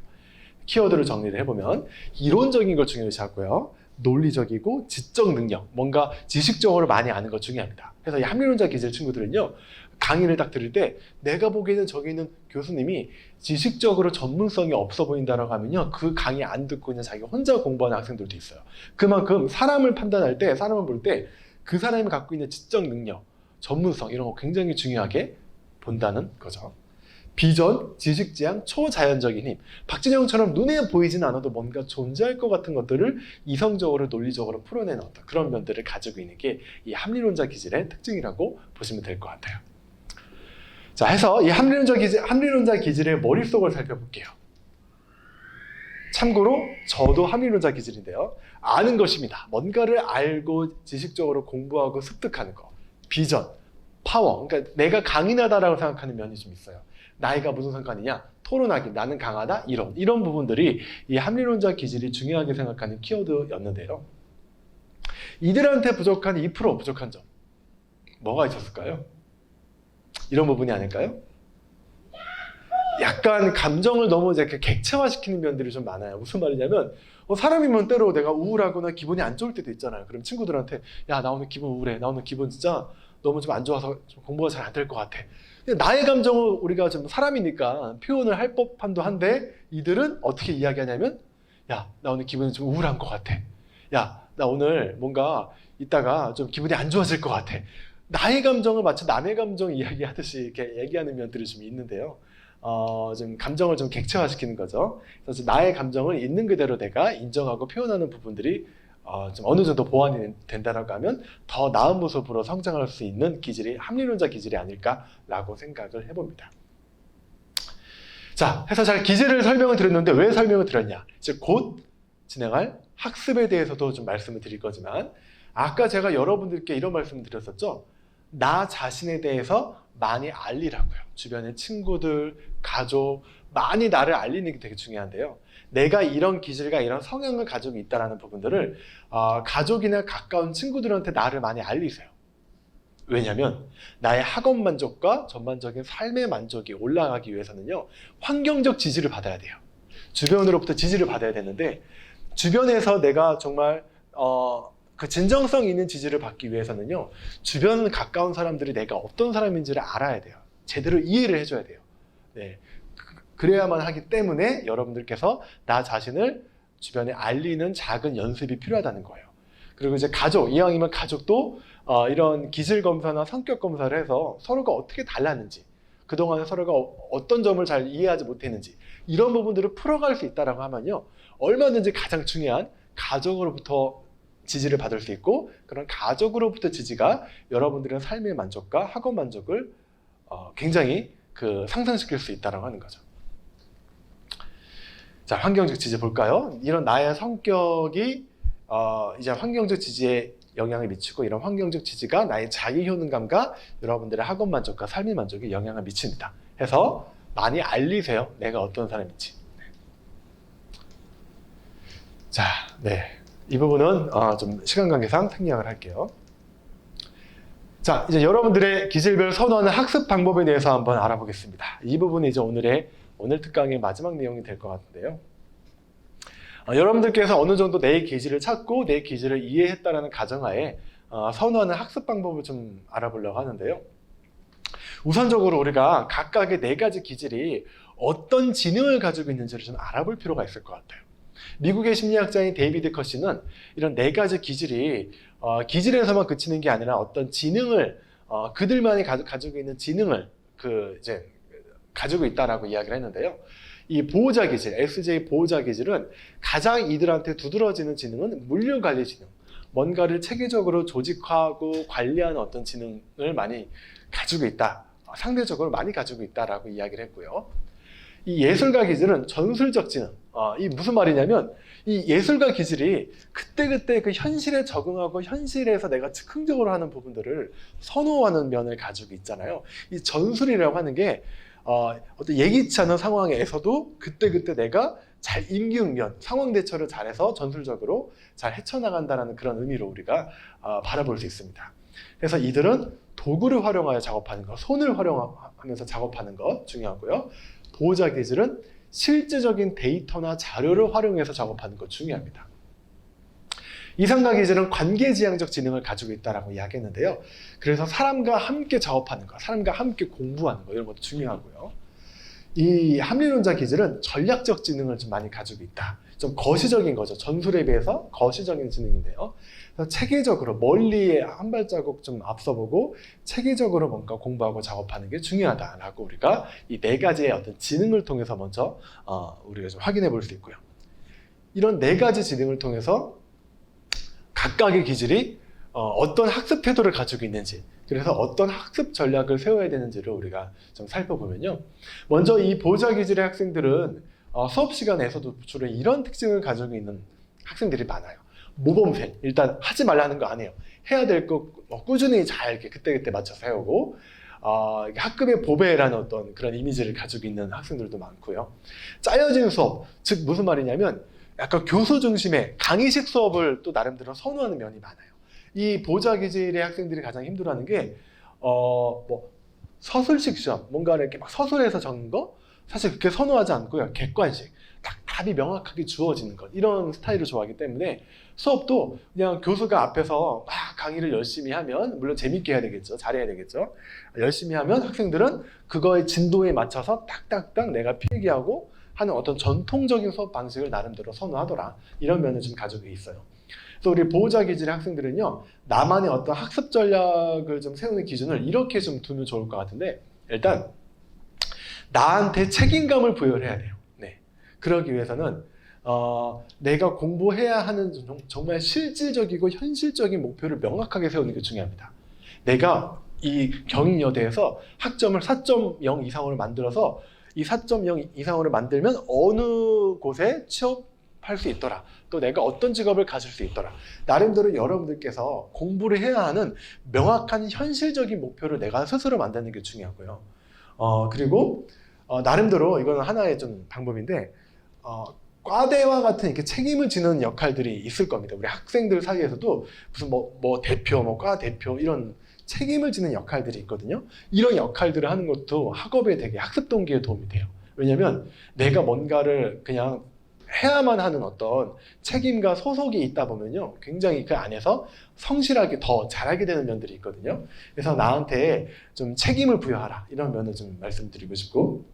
S1: 키워드를 정리를 해보면, 이론적인 걸 중요시하고요, 논리적이고 지적 능력, 뭔가 지식적으로 많이 아는 것 중요합니다. 그래서 이 합리론자 기질 친구들은요, 강의를 딱 들을 때 내가 보기에는 저기 있는 교수님이 지식적으로 전문성이 없어 보인다라고 하면요, 그 강의 안 듣고 그냥 자기가 혼자 공부하는 학생들도 있어요. 그만큼 사람을 판단할 때, 사람을 볼 때 그 사람이 갖고 있는 지적 능력, 전문성 이런 거 굉장히 중요하게 본다는 거죠. 비전, 지식지향, 초자연적인 힘. 박진영처럼 눈에 보이진 않아도 뭔가 존재할 것 같은 것들을 이성적으로 논리적으로 풀어내는 어떤 그런 면들을 가지고 있는 게 이 합리론자 기질의 특징이라고 보시면 될 것 같아요. 자, 해서 이 합리론자 기질의 머릿속을 살펴볼게요. 참고로 저도 합리론자 기질인데요. 아는 것입니다. 뭔가를 알고 지식적으로 공부하고 습득하는 거. 비전, 파워. 그러니까 내가 강인하다라고 생각하는 면이 좀 있어요. 나이가 무슨 상관이냐? 토론하기, 나는 강하다? 이런 부분들이 이 합리론자 기질이 중요하게 생각하는 키워드였는데요. 이들한테 부족한 2% 부족한 점. 뭐가 있었을까요? 이런 부분이 아닐까요? 약간 감정을 너무 이렇게 객체화시키는 면들이 좀 많아요. 무슨 말이냐면, 사람이면 때로 내가 우울하거나 기분이 안 좋을 때도 있잖아요. 그럼 친구들한테, 야, 나 오늘 기분 우울해. 나 오늘 기분 진짜 너무 좀 안 좋아서 좀 공부가 잘 안 될 것 같아. 나의 감정을 우리가 좀 사람이니까 표현을 할 법한도 한데, 이들은 어떻게 이야기하냐면, 야, 나 오늘 기분이 좀 우울한 것 같아. 야, 나 오늘 뭔가 이따가 좀 기분이 안 좋아질 것 같아. 나의 감정을 마치 남의 감정 이야기하듯이 이렇게 얘기하는 면들이 좀 있는데요. 좀 감정을 좀 객체화시키는 거죠. 그래서 나의 감정을 있는 그대로 내가 인정하고 표현하는 부분들이 좀 어느 정도 보완이 된다라고 하면 더 나은 모습으로 성장할 수 있는 기질이 합리론자 기질이 아닐까라고 생각을 해봅니다. 자, 해서 잘 기질을 설명을 드렸는데 왜 설명을 드렸냐? 이제 곧 진행할 학습에 대해서도 좀 말씀을 드릴 거지만, 아까 제가 여러분들께 이런 말씀을 드렸었죠. 나 자신에 대해서 많이 알리라고요. 주변의 친구들, 가족, 많이 나를 알리는 게 되게 중요한데요. 내가 이런 기질과 이런 성향을 가지고 있다는 부분들을 가족이나 가까운 친구들한테 나를 많이 알리세요. 왜냐하면 나의 학업 만족과 전반적인 삶의 만족이 올라가기 위해서는요, 환경적 지지를 받아야 돼요. 주변으로부터 지지를 받아야 되는데, 주변에서 내가 정말 그 진정성 있는 지지를 받기 위해서는요, 주변 가까운 사람들이 내가 어떤 사람인지를 알아야 돼요. 제대로 이해를 해줘야 돼요. 네. 그래야만 하기 때문에 여러분들께서 나 자신을 주변에 알리는 작은 연습이 필요하다는 거예요. 그리고 이제 가족, 이왕이면 가족도 이런 기질 검사나 성격 검사를 해서 서로가 어떻게 달랐는지, 그동안에 서로가 어떤 점을 잘 이해하지 못했는지, 이런 부분들을 풀어갈 수 있다라고 하면요, 얼마든지 가장 중요한 가족으로부터 지지를 받을 수 있고, 그런 가족으로부터 지지가 여러분들의 삶의 만족과 학업 만족을 굉장히 상승시킬 수 있다고 하는 거죠. 자, 환경적 지지 볼까요? 이런 나의 성격이 이제 환경적 지지에 영향을 미치고, 이런 환경적 지지가 나의 자기 효능감과 여러분들의 학업 만족과 삶의 만족에 영향을 미칩니다. 해서 많이 알리세요. 내가 어떤 사람인지. 자, 네. 이 부분은 좀 시간 관계상 생략을 할게요. 자, 이제 여러분들의 기질별 선호하는 학습 방법에 대해서 한번 알아보겠습니다. 이 부분이 이제 오늘 특강의 마지막 내용이 될 것 같은데요. 여러분들께서 어느 정도 내 기질을 찾고 내 기질을 이해했다라는 가정하에 선호하는 학습 방법을 좀 알아보려고 하는데요. 우선적으로 우리가 각각의 4가지 기질이 어떤 지능을 가지고 있는지를 좀 알아볼 필요가 있을 것 같아요. 미국의 심리학자인 데이비드 커시는 이런 4가지 기질이 기질에서만 그치는 게 아니라 어떤 지능을 그들만이 가지고 있는 지능을 이제 가지고 있다라고 이야기를 했는데요. 이 보호자 기질, SJ 보호자 기질은 가장 이들한테 두드러지는 지능은 물류관리 지능, 뭔가를 체계적으로 조직화하고 관리하는 어떤 지능을 많이 가지고 있다, 상대적으로 많이 가지고 있다라고 이야기를 했고요. 이 예술가 기질은 전술적 지능, 이 무슨 말이냐면 이 예술가 기질이 그때그때 그 현실에 적응하고 현실에서 내가 즉흥적으로 하는 부분들을 선호하는 면을 가지고 있잖아요. 이 전술이라고 하는 게 어떤 예기치 않은 상황에서도 그때그때 내가 잘 임기응변, 상황 대처를 잘해서 전술적으로 잘 헤쳐나간다는 그런 의미로 우리가 바라볼 수 있습니다. 그래서 이들은 도구를 활용하여 작업하는 것, 손을 활용하면서 작업하는 것 중요하고요. 보호자 기질은 실제적인 데이터나 자료를 활용해서 작업하는 것 중요합니다. 이상가 기질은 관계지향적 지능을 가지고 있다고 이야기했는데요. 그래서 사람과 함께 작업하는 것, 사람과 함께 공부하는 것 이런 것도 중요하고요. 이 합리론자 기질은 전략적 지능을 좀 많이 가지고 있다. 좀 거시적인 거죠. 전술에 비해서 거시적인 지능인데요. 그래서 체계적으로 멀리에 한 발자국 좀 앞서보고 체계적으로 뭔가 공부하고 작업하는 게 중요하다라고 우리가 이 4가지의 어떤 지능을 통해서 먼저 우리가 좀 확인해 볼 수 있고요. 이런 4가지 지능을 통해서 각각의 기질이 어떤 학습 태도를 가지고 있는지, 그래서 어떤 학습 전략을 세워야 되는지를 우리가 좀 살펴보면요. 먼저 이 보호자 기질의 학생들은 수업 시간에서도 주로 이런 특징을 가지고 있는 학생들이 많아요. 모범생, 일단 하지 말라는 거 아니에요. 해야 될 거 꾸준히 잘 이렇게 그때그때 맞춰서 해오고, 학급의 보배라는 어떤 그런 이미지를 가지고 있는 학생들도 많고요. 짜여진 수업, 즉 무슨 말이냐면 약간 교수 중심의 강의식 수업을 또 나름대로 선호하는 면이 많아요. 이 보호자 기질의 학생들이 가장 힘들어하는 게 서술식 시험, 뭔가 이렇게 막 서술해서 적는 거 사실 그렇게 선호하지 않고요. 객관식, 답이 명확하게 주어지는 것, 이런 스타일을 좋아하기 때문에 수업도 그냥 교수가 앞에서 막 강의를 열심히 하면, 물론 재밌게 해야 되겠죠, 잘해야 되겠죠, 열심히 하면 학생들은 그거의 진도에 맞춰서 딱딱딱 내가 필기하고 하는 어떤 전통적인 수업 방식을 나름대로 선호하더라, 이런 면을 좀 가지고 있어요. 그래서 우리 보호자 기질의 학생들은요, 나만의 어떤 학습 전략을 좀 세우는 기준을 이렇게 좀 두면 좋을 것 같은데, 일단 나한테 책임감을 부여를 해야 돼요. 네. 그러기 위해서는 내가 공부해야 하는 정말 실질적이고 현실적인 목표를 명확하게 세우는 게 중요합니다. 내가 이 경인여대에서 학점을 4.0 이상으로 만들어서 이 4.0 이상으로 만들면 어느 곳에 취업할 수 있더라, 또 내가 어떤 직업을 가질 수 있더라, 나름대로 여러분들께서 공부를 해야 하는 명확한 현실적인 목표를 내가 스스로 만드는 게 중요하고요. 그리고 나름대로 이거는 하나의 좀 방법인데, 과대와 같은 이렇게 책임을 지는 역할들이 있을 겁니다. 우리 학생들 사이에서도 무슨 뭐 대표, 과 대표, 이런 책임을 지는 역할들이 있거든요. 이런 역할들을 하는 것도 학업에 되게 학습 동기에 도움이 돼요. 왜냐면 내가 뭔가를 그냥 해야만 하는 어떤 책임과 소속이 있다 보면요, 굉장히 그 안에서 성실하게 더 잘하게 되는 면들이 있거든요. 그래서 나한테 좀 책임을 부여하라, 이런 면을 좀 말씀드리고 싶고,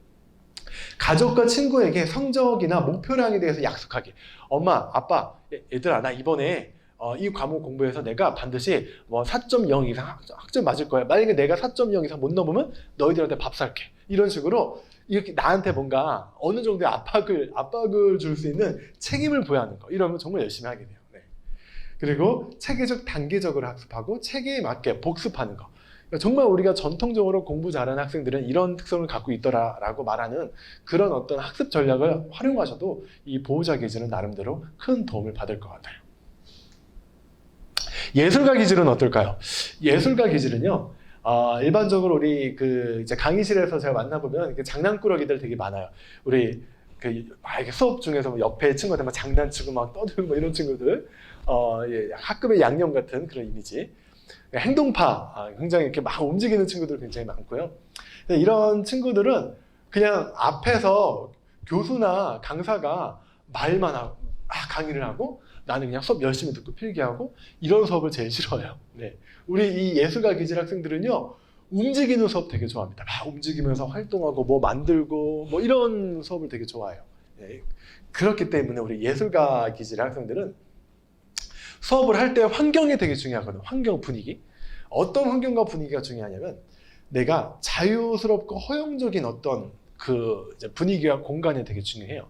S1: 가족과 친구에게 성적이나 목표량에 대해서 약속하기. 엄마, 아빠, 얘들아, 나 이번에 이 과목 공부해서 내가 반드시 4.0 이상 학점 맞을 거야. 만약에 내가 4.0 이상 못 넘으면 너희들한테 밥 살게. 이런 식으로 이렇게 나한테 뭔가 어느 정도의 압박을 줄 수 있는 책임을 부여하는 거. 이러면 정말 열심히 하게 돼요. 네. 그리고 체계적, 단계적으로 학습하고 체계에 맞게 복습하는 거. 정말 우리가 전통적으로 공부 잘하는 학생들은 이런 특성을 갖고 있더라라고 말하는 그런 어떤 학습 전략을 활용하셔도 이 보호자 기질은 나름대로 큰 도움을 받을 것 같아요. 예술가 기질은 어떨까요? 예술가 기질은요, 일반적으로 우리 이제 강의실에서 제가 만나보면 장난꾸러기들 되게 많아요. 우리 이렇게 수업 중에서 옆에 친구한테 막 장난치고 막 떠들고 이런 친구들, 학급의 양념 같은 그런 이미지. 행동파, 굉장히 이렇게 막 움직이는 친구들 굉장히 많고요. 이런 친구들은 그냥 앞에서 교수나 강사가 말만 하고 강의를 하고 나는 그냥 수업 열심히 듣고 필기하고 이런 수업을 제일 싫어해요. 네. 우리 이 예술가 기질 학생들은요, 움직이는 수업 되게 좋아합니다. 막 움직이면서 활동하고 뭐 만들고 뭐 이런 수업을 되게 좋아해요. 네. 그렇기 때문에 우리 예술가 기질 학생들은 수업을 할 때 환경이 되게 중요하거든요. 환경 분위기. 어떤 환경과 분위기가 중요하냐면 내가 자유스럽고 허용적인 어떤 그 분위기와 공간이 되게 중요해요.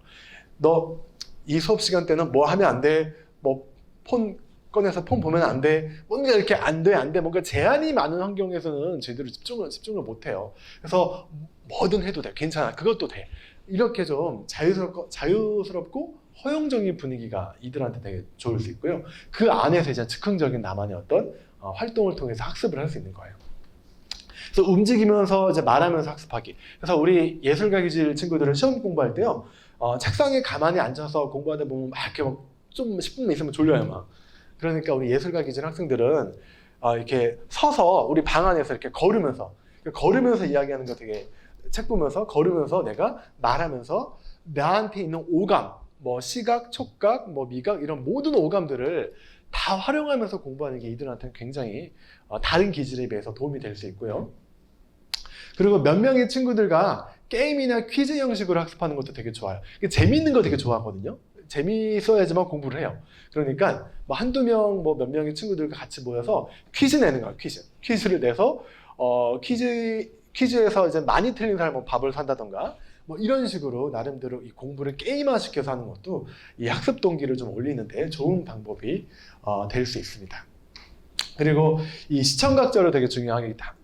S1: 너 이 수업 시간 때는 뭐 하면 안 돼, 뭐 폰 꺼내서 폰 보면 안 돼, 뭔가 이렇게 안 돼, 뭔가 제한이 많은 환경에서는 제대로 집중을 못 해요. 그래서 뭐든 해도 돼, 괜찮아, 그것도 돼. 이렇게 좀 자유스럽고 허용적인 분위기가 이들한테 되게 좋을 수 있고요. 그 안에서 이제 즉흥적인 나만의 어떤 활동을 통해서 학습을 할 수 있는 거예요. 그래서 움직이면서 이제 말하면서 학습하기. 그래서 우리 예술가 기질 친구들은 시험 공부할 때요, 책상에 가만히 앉아서 공부하다 보면 막 이렇게 좀 10분 있으면 졸려요, 막. 그러니까 우리 예술가 기질 학생들은 이렇게 서서 우리 방 안에서 이렇게 걸으면서 이야기하는 거 되게 책 보면서 걸으면서 내가 말하면서 나한테 있는 오감, 뭐 시각, 촉각, 뭐 미각 이런 모든 오감들을 다 활용하면서 공부하는 게 이들한테는 굉장히 다른 기질에 비해서 도움이 될 수 있고요. 그리고 몇 명의 친구들과 게임이나 퀴즈 형식으로 학습하는 것도 되게 좋아요. 재미있는 거 되게 좋아하거든요. 재미있어야지만 공부를 해요. 그러니까 뭐 한두 명, 뭐 몇 명의 친구들과 같이 모여서 퀴즈 내는 거예요. 퀴즈를 내서 퀴즈에서 이제 많이 틀린 사람은 밥을 산다던가 뭐 이런 식으로 나름대로 이 공부를 게임화시켜서 하는 것도 이 학습 동기를 좀 올리는데 좋은 방법이 될 수 있습니다. 그리고 이 시청각적으로 되게 중요합니다.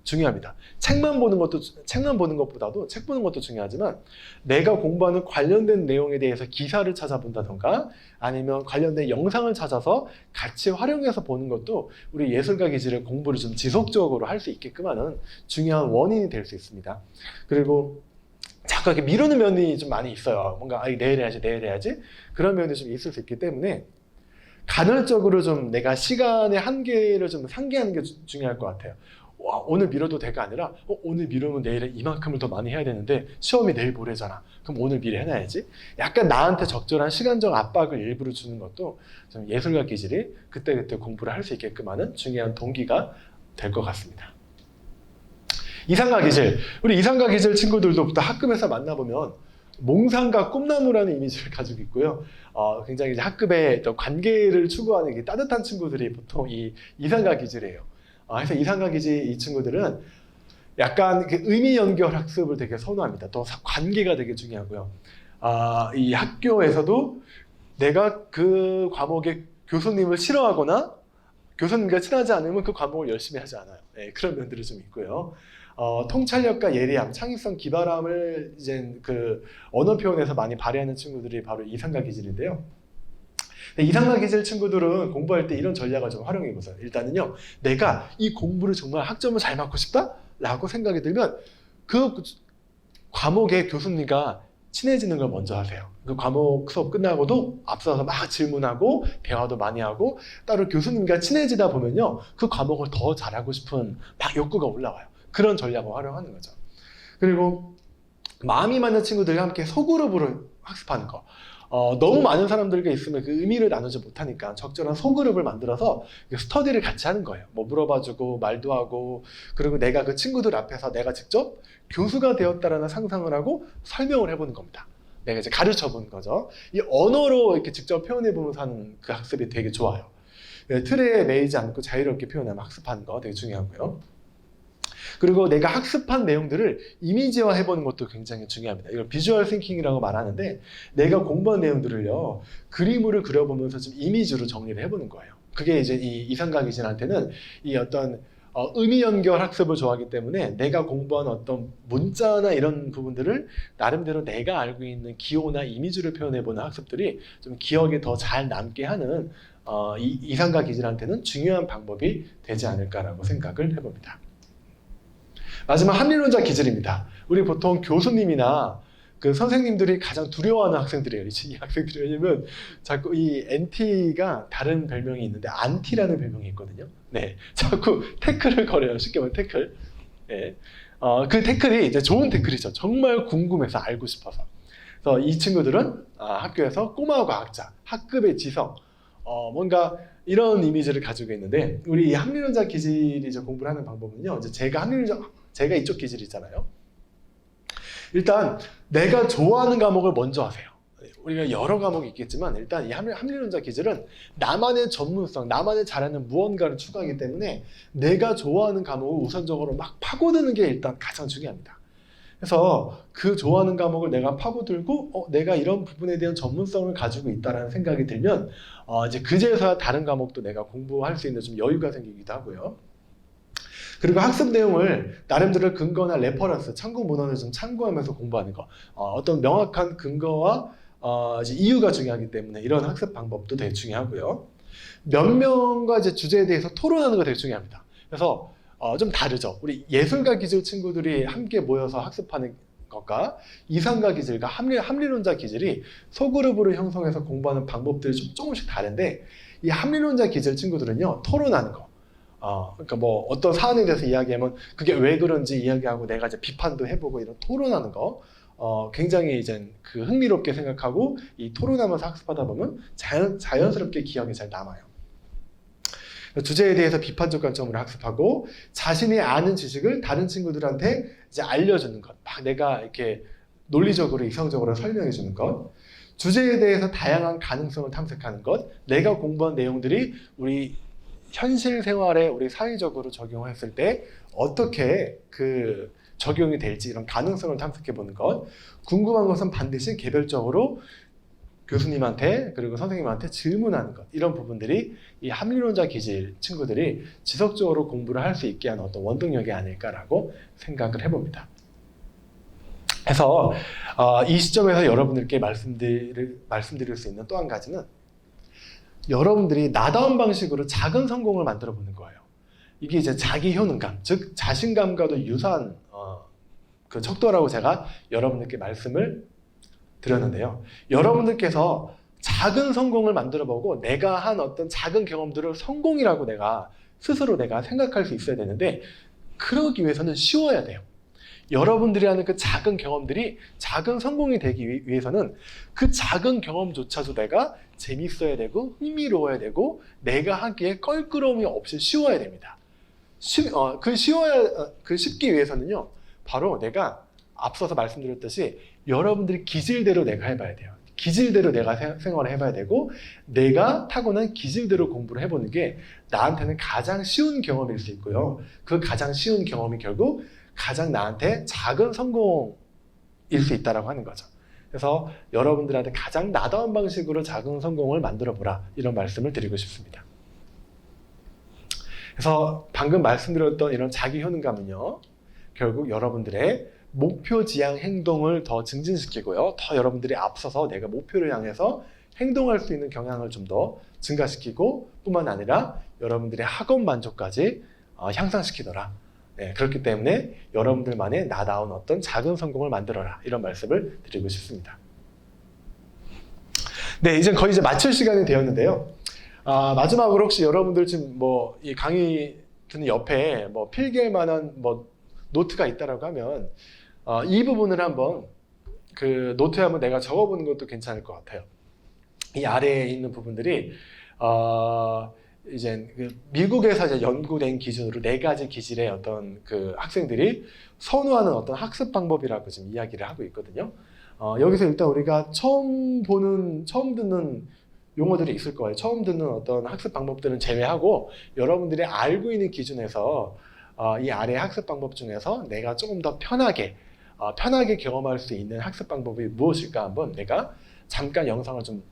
S1: 책만 보는 것보다도 책 보는 것도 중요하지만 내가 공부하는 관련된 내용에 대해서 기사를 찾아본다던가 아니면 관련된 영상을 찾아서 같이 활용해서 보는 것도 우리 예술가 기질의 공부를 좀 지속적으로 할 수 있게끔 하는 중요한 원인이 될 수 있습니다. 그리고 자꾸 이렇게 미루는 면이 좀 많이 있어요. 뭔가 내일 해야지 그런 면이 좀 있을 수 있기 때문에 간헐적으로 좀 내가 시간의 한계를 좀 상기하는 게 중요할 것 같아요. 와, 오늘 미뤄도 될가 아니라 오늘 미루면 내일에 이만큼을 더 많이 해야 되는데 시험이 내일 모레잖아. 그럼 오늘 미리 해놔야지. 약간 나한테 적절한 시간적 압박을 일부러 주는 것도 좀 예술가 기질이 그때그때 공부를 할 수 있게끔 하는 중요한 동기가 될 것 같습니다. 이상가 기질. 우리 이상가 기질 친구들도 학급에서 만나보면 몽상과 꿈나무라는 이미지를 가지고 있고요. 굉장히 이제 학급의 관계를 추구하는 게 따뜻한 친구들이 보통 이 이상가 기질이에요. 그래서 이상가 기질 이 친구들은 약간 그 의미 연결 학습을 되게 선호합니다. 또 관계가 되게 중요하고요. 이 학교에서도 내가 그 과목의 교수님을 싫어하거나 교수님과 친하지 않으면 그 과목을 열심히 하지 않아요. 네, 그런 면들이 좀 있고요. 통찰력과 예리함, 창의성, 기발함을 이제 그 언어 표현에서 많이 발휘하는 친구들이 바로 이상가 기질인데요. 이상가 기질 친구들은 공부할 때 이런 전략을 좀 활용해 보세요. 일단은요, 내가 이 공부를 정말 학점을 잘 맞고 싶다라고 생각이 들면 그 과목의 교수님과 친해지는 걸 먼저 하세요. 그 과목 수업 끝나고도 앞서서 막 질문하고 대화도 많이 하고 따로 교수님과 친해지다 보면요, 그 과목을 더 잘하고 싶은 막 욕구가 올라와요. 그런 전략을 활용하는 거죠. 그리고 마음이 맞는 친구들과 함께 소그룹으로 학습하는 거. 너무 많은 사람들과 있으면 그 의미를 나누지 못하니까 적절한 소그룹을 만들어서 스터디를 같이 하는 거예요. 뭐 물어봐주고 말도 하고, 그리고 내가 그 친구들 앞에서 내가 직접 교수가 되었다라는 상상을 하고 설명을 해보는 겁니다. 내가 이제 가르쳐 보는 거죠. 이 언어로 이렇게 직접 표현해보면서 하는 그 학습이 되게 좋아요. 틀에 매이지 않고 자유롭게 표현하면 학습하는 거 되게 중요하고요. 그리고 내가 학습한 내용들을 이미지화 해보는 것도 굉장히 중요합니다. 이걸 비주얼 싱킹이라고 말하는데, 내가 공부한 내용들을요, 그림으로 그려보면서 좀 이미지로 정리를 해보는 거예요. 그게 이제 이 이상가 기질한테는 이 어떤 의미 연결 학습을 좋아하기 때문에 내가 공부한 어떤 문자나 이런 부분들을 나름대로 내가 알고 있는 기호나 이미지를 표현해보는 학습들이 좀 기억에 더 잘 남게 하는 이 이상가 기질한테는 중요한 방법이 되지 않을까라고 생각을 해봅니다. 마지막 합리론자 기질입니다. 우리 보통 교수님이나 그 선생님들이 가장 두려워하는 학생들이에요. 이 학생들이. 왜냐면 자꾸 이 NT가 다른 별명이 있는데 안티라는 별명이 있거든요. 네, 자꾸 태클을 걸어요. 쉽게 말해 태클. 네. 그 태클이 이제 좋은 태클이죠. 정말 궁금해서 알고 싶어서. 그래서 이 친구들은 학교에서 꼬마 과학자, 학급의 지성, 뭔가 이런 이미지를 가지고 있는데, 우리 이 합리론자 기질이 공부를 하는 방법은요. 이제 제가 이쪽 기질이잖아요. 일단 내가 좋아하는 과목을 먼저 하세요. 우리가 여러 과목이 있겠지만 일단 이 합리론자 기질은 나만의 전문성, 나만의 잘하는 무언가를 추구하기 때문에 내가 좋아하는 과목을 우선적으로 막 파고드는 게 일단 가장 중요합니다. 그래서 그 좋아하는 과목을 내가 파고들고 내가 이런 부분에 대한 전문성을 가지고 있다는 생각이 들면 이제 그제서야 다른 과목도 내가 공부할 수 있는 좀 여유가 생기기도 하고요. 그리고 학습 내용을 나름대로 근거나 레퍼런스, 참고 문헌을 좀 참고하면서 공부하는 거. 어떤 명확한 근거와 이제 이유가 중요하기 때문에 이런 학습 방법도 되게 중요하고요. 몇 명과 이제 주제에 대해서 토론하는 거 되게 중요합니다. 그래서 좀 다르죠. 우리 예술가 기질 친구들이 함께 모여서 학습하는 것과 이상가 기질과 합리론자 기질이 소그룹으로 형성해서 공부하는 방법들이 좀 조금씩 다른데, 이 합리론자 기질 친구들은요, 토론하는 거. 그러니까 뭐 어떤 사안에 대해서 이야기하면 그게 왜 그런지 이야기하고 내가 이제 비판도 해보고 이런 토론하는 거 굉장히 이제 그 흥미롭게 생각하고, 이 토론하면서 학습하다 보면 자연스럽게 기억이 잘 남아요. 주제에 대해서 비판적 관점으로 학습하고 자신이 아는 지식을 다른 친구들한테 이제 알려주는 것, 막 내가 이렇게 논리적으로 이성적으로 설명해 주는 것, 주제에 대해서 다양한 가능성을 탐색하는 것, 내가 공부한 내용들이 우리 현실 생활에 우리 사회적으로 적용했을 때 어떻게 그 적용이 될지 이런 가능성을 탐색해 보는 것, 궁금한 것은 반드시 개별적으로 교수님한테 그리고 선생님한테 질문하는 것, 이런 부분들이 이 합리론자 기질 친구들이 지속적으로 공부를 할 수 있게 하는 어떤 원동력이 아닐까라고 생각을 해봅니다. 그래서 이 시점에서 여러분들께 말씀드릴 수 있는 또 한 가지는, 여러분들이 나다운 방식으로 작은 성공을 만들어 보는 거예요. 이게 이제 자기 효능감, 즉 자신감과도 유사한 그 척도라고 제가 여러분들께 말씀을 드렸는데요. 여러분들께서 작은 성공을 만들어 보고 내가 한 어떤 작은 경험들을 성공이라고 스스로 내가 생각할 수 있어야 되는데, 그러기 위해서는 쉬워야 돼요. 여러분들이 하는 그 작은 경험들이 작은 성공이 되기 위해서는 그 작은 경험조차도 내가 재밌어야 되고 흥미로워야 되고 내가 하기에 껄끄러움이 없이 쉬워야 됩니다. 쉽기 위해서는요, 바로 내가 앞서서 말씀드렸듯이 여러분들이 기질대로 내가 해봐야 돼요. 기질대로 내가 생활을 해봐야 되고, 내가 타고난 기질대로 공부를 해보는 게 나한테는 가장 쉬운 경험일 수 있고요. 그 가장 쉬운 경험이 결국 가장 나한테 작은 성공일 수 있다고 하는 거죠. 그래서 여러분들한테 가장 나다운 방식으로 작은 성공을 만들어 보라, 이런 말씀을 드리고 싶습니다. 그래서 방금 말씀드렸던 이런 자기 효능감은요, 결국 여러분들의 목표 지향 행동을 더 증진시키고요, 더 여러분들이 앞서서 내가 목표를 향해서 행동할 수 있는 경향을 좀 더 증가시키고, 뿐만 아니라 여러분들의 학업 만족까지 향상시키더라. 네, 그렇기 때문에 여러분들만의 나다운 어떤 작은 성공을 만들어라, 이런 말씀을 드리고 싶습니다. 네, 이제 거의 마칠 시간이 되었는데요. 마지막으로 혹시 여러분들 지금 뭐 이 강의 듣는 옆에 뭐 필기할 만한 뭐 노트가 있다라고 하면 이 부분을 한번 그 노트에 한번 내가 적어보는 것도 괜찮을 것 같아요. 이 아래에 있는 부분들이 이제 그 미국에서 이제 연구된 기준으로 4가지 기질의 어떤 그 학생들이 선호하는 어떤 학습 방법이라고 지금 이야기를 하고 있거든요. 여기서 일단 우리가 처음 듣는 용어들이 있을 거예요. 처음 듣는 어떤 학습 방법들은 제외하고 여러분들이 알고 있는 기준에서 이 아래 학습 방법 중에서 내가 조금 더 편하게 경험할 수 있는 학습 방법이 무엇일까 한번 내가 잠깐 영상을 좀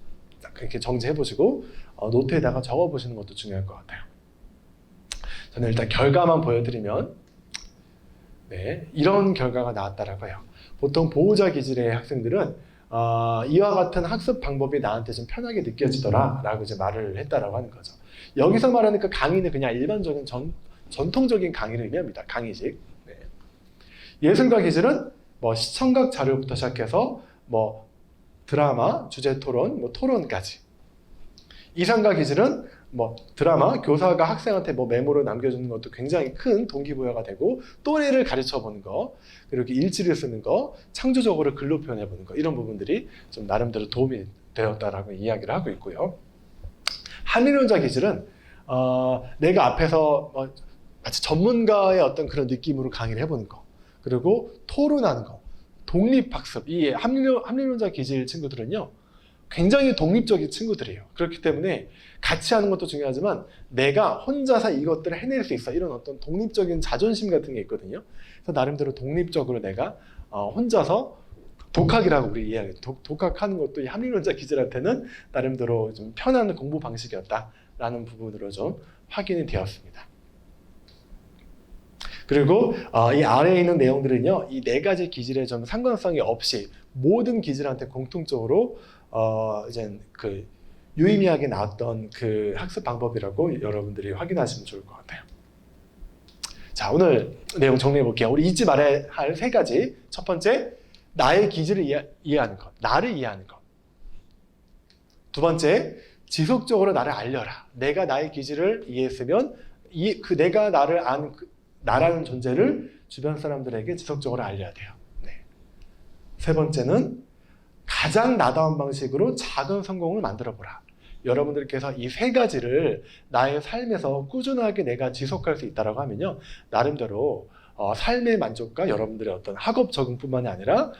S1: 이렇게 정지해 보시고 노트에다가 적어 보시는 것도 중요할 것 같아요. 저는 일단 결과만 보여드리면 네, 이런 결과가 나왔다라고 해요. 보통 보호자 기질의 학생들은 이와 같은 학습 방법이 나한테 좀 편하게 느껴지더라 라고 이제 말을 했다라고 하는 거죠. 여기서 말하는 그 강의는 그냥 일반적인 전통적인 강의를 의미합니다. 강의식. 네. 예술가 기질은 뭐 시청각 자료부터 시작해서 뭐 드라마, 주제 토론, 뭐 토론까지. 이상과 기질은 뭐 드라마, 교사가 학생한테 뭐 메모를 남겨주는 것도 굉장히 큰 동기부여가 되고, 또래를 가르쳐 보는 거, 그리고 이렇게 일지를 쓰는 거, 창조적으로 글로 표현해 보는 거, 이런 부분들이 좀 나름대로 도움이 되었다라고 이야기를 하고 있고요. 합리론자 기질은 내가 앞에서 마치 전문가의 어떤 그런 느낌으로 강의를 해보는 거, 그리고 토론하는 거, 독립학습. 이 합리론자 기질 친구들은요, 굉장히 독립적인 친구들이에요. 그렇기 때문에 같이 하는 것도 중요하지만 내가 혼자서 이것들을 해낼 수 있어, 이런 어떤 독립적인 자존심 같은 게 있거든요. 그래서 나름대로 독립적으로 내가 혼자서 독학이라고 우리 이야기해요. 독학하는 것도 이 합리론자 기질한테는 나름대로 좀 편한 공부 방식이었다라는 부분으로 좀 확인이 되었습니다. 그리고 이 아래에 있는 내용들은요, 이 네 가지 기질에 좀 상관성이 없이 모든 기질한테 공통적으로 이제 그 유의미하게 나왔던 그 학습 방법이라고 여러분들이 확인하시면 좋을 것 같아요. 자, 오늘 내용 정리해 볼게요. 우리 잊지 말아야 할 세 가지. 첫 번째, 나의 기질을 이해하는 것, 나를 이해하는 것. 두 번째, 지속적으로 나를 알려라. 내가 나의 기질을 이해했으면 내가 나를 아는 나라는 존재를 주변 사람들에게 지속적으로 알려야 돼요. 네. 세 번째는 가장 나다운 방식으로 작은 성공을 만들어 보라. 여러분들께서 이 세 가지를 나의 삶에서 꾸준하게 내가 지속할 수 있다고 하면요, 나름대로 삶의 만족과 여러분들의 어떤 학업 적응뿐만이 아니라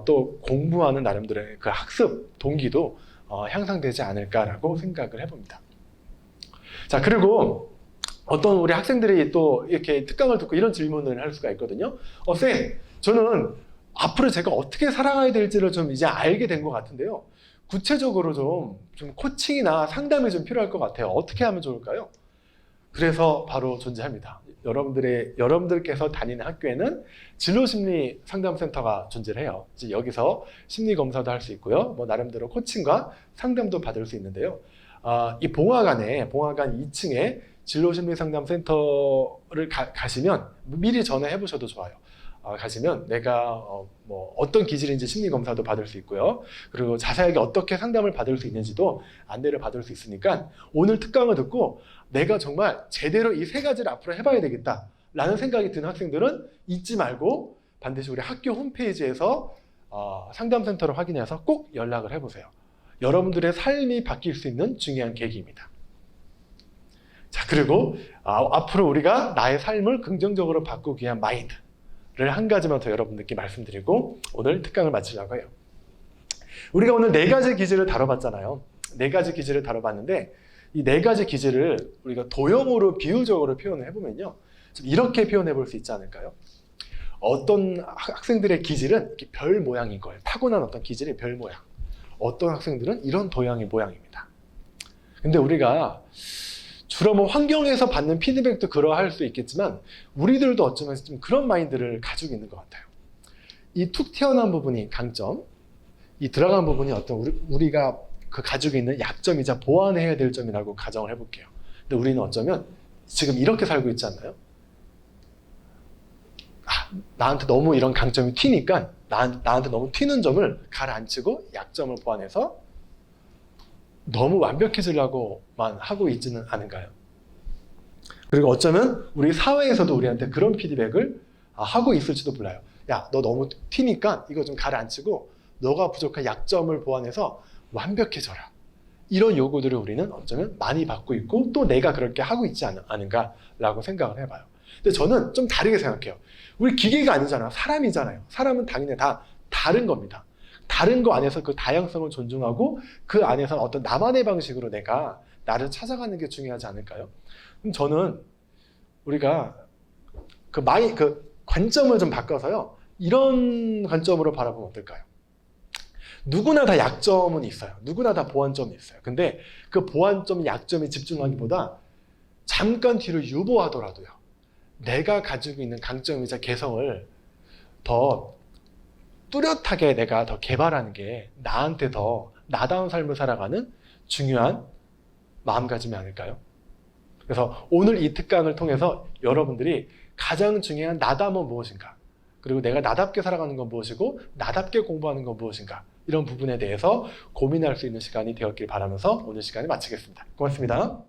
S1: 또 공부하는 나름대로의 그 학습 동기도 향상되지 않을까라고 생각을 해봅니다. 자, 그리고 어떤 우리 학생들이 또 이렇게 특강을 듣고 이런 질문을 할 수가 있거든요. 쌤, 저는 앞으로 제가 어떻게 살아가야 될지를 좀 이제 알게 된 것 같은데요. 구체적으로 좀 코칭이나 상담이 좀 필요할 것 같아요. 어떻게 하면 좋을까요? 그래서 바로 존재합니다. 여러분들께서 다니는 학교에는 진로심리 상담센터가 존재를 해요. 이제 여기서 심리 검사도 할 수 있고요. 뭐 나름대로 코칭과 상담도 받을 수 있는데요. 이 봉화관 2층에 진로심리 상담센터를 가시면 미리 전화해 보셔도 좋아요. 가시면 내가 뭐 어떤 기질인지 심리 검사도 받을 수 있고요. 그리고 자세하게 어떻게 상담을 받을 수 있는지도 안내를 받을 수 있으니까 오늘 특강을 듣고 내가 정말 제대로 이 세 가지를 앞으로 해봐야 되겠다라는 생각이 든 학생들은 잊지 말고 반드시 우리 학교 홈페이지에서 상담센터를 확인해서 꼭 연락을 해보세요. 여러분들의 삶이 바뀔 수 있는 중요한 계기입니다. 자, 그리고 앞으로 우리가 나의 삶을 긍정적으로 바꾸기 위한 마인드를 한 가지만 더 여러분들께 말씀드리고 오늘 특강을 마치려고 해요. 우리가 오늘 네 가지 기질을 다뤄봤잖아요. 네 가지 기질을 다뤄봤는데 이 네 가지 기질을 우리가 도형으로 비유적으로 표현을 해보면요, 좀 이렇게 표현해 볼 수 있지 않을까요? 어떤 학생들의 기질은 이렇게 별 모양인 거예요. 타고난 어떤 기질의 별 모양. 어떤 학생들은 이런 도형의 모양입니다. 근데 우리가 주로 뭐 환경에서 받는 피드백도 그러할 수 있겠지만 우리들도 어쩌면 좀 그런 마인드를 가지고 있는 것 같아요. 이 툭 튀어나온 부분이 강점, 이 들어간 부분이 어떤 우리가 그 가지고 있는 약점이자 보완해야 될 점이라고 가정을 해볼게요. 근데 우리는 어쩌면 지금 이렇게 살고 있지 않나요? 나한테 너무 이런 강점이 튀니까 나한테 너무 튀는 점을 가라앉히고 약점을 보완해서 너무 완벽해지려고만 하고 있지는 않은가요? 그리고 어쩌면 우리 사회에서도 우리한테 그런 피드백을 하고 있을지도 몰라요. 야, 너 너무 튀니까 이거 좀 가라앉히고 너가 부족한 약점을 보완해서 완벽해져라. 이런 요구들을 우리는 어쩌면 많이 받고 있고 또 내가 그렇게 하고 있지 않은가라고 생각을 해봐요. 근데 저는 좀 다르게 생각해요. 우리 기계가 아니잖아요. 사람이잖아요. 사람은 당연히 다 다른 겁니다. 다른 거 안에서 그 다양성을 존중하고 그 안에서 어떤 나만의 방식으로 내가 나를 찾아가는 게 중요하지 않을까요? 그럼 저는 우리가 그 관점을 좀 바꿔서요, 이런 관점으로 바라보면 어떨까요? 누구나 다 약점은 있어요. 누구나 다 보완점이 있어요. 근데 그 보완점, 약점에 집중하기보다 잠깐 뒤로 유보하더라도요, 내가 가지고 있는 강점이자 개성을 더 뚜렷하게 내가 더 개발하는 게 나한테 더 나다운 삶을 살아가는 중요한 마음가짐이 아닐까요? 그래서 오늘 이 특강을 통해서 여러분들이 가장 중요한 나담은 무엇인가? 그리고 내가 나답게 살아가는 건 무엇이고 나답게 공부하는 건 무엇인가, 이런 부분에 대해서 고민할 수 있는 시간이 되었길 바라면서 오늘 시간을 마치겠습니다. 고맙습니다.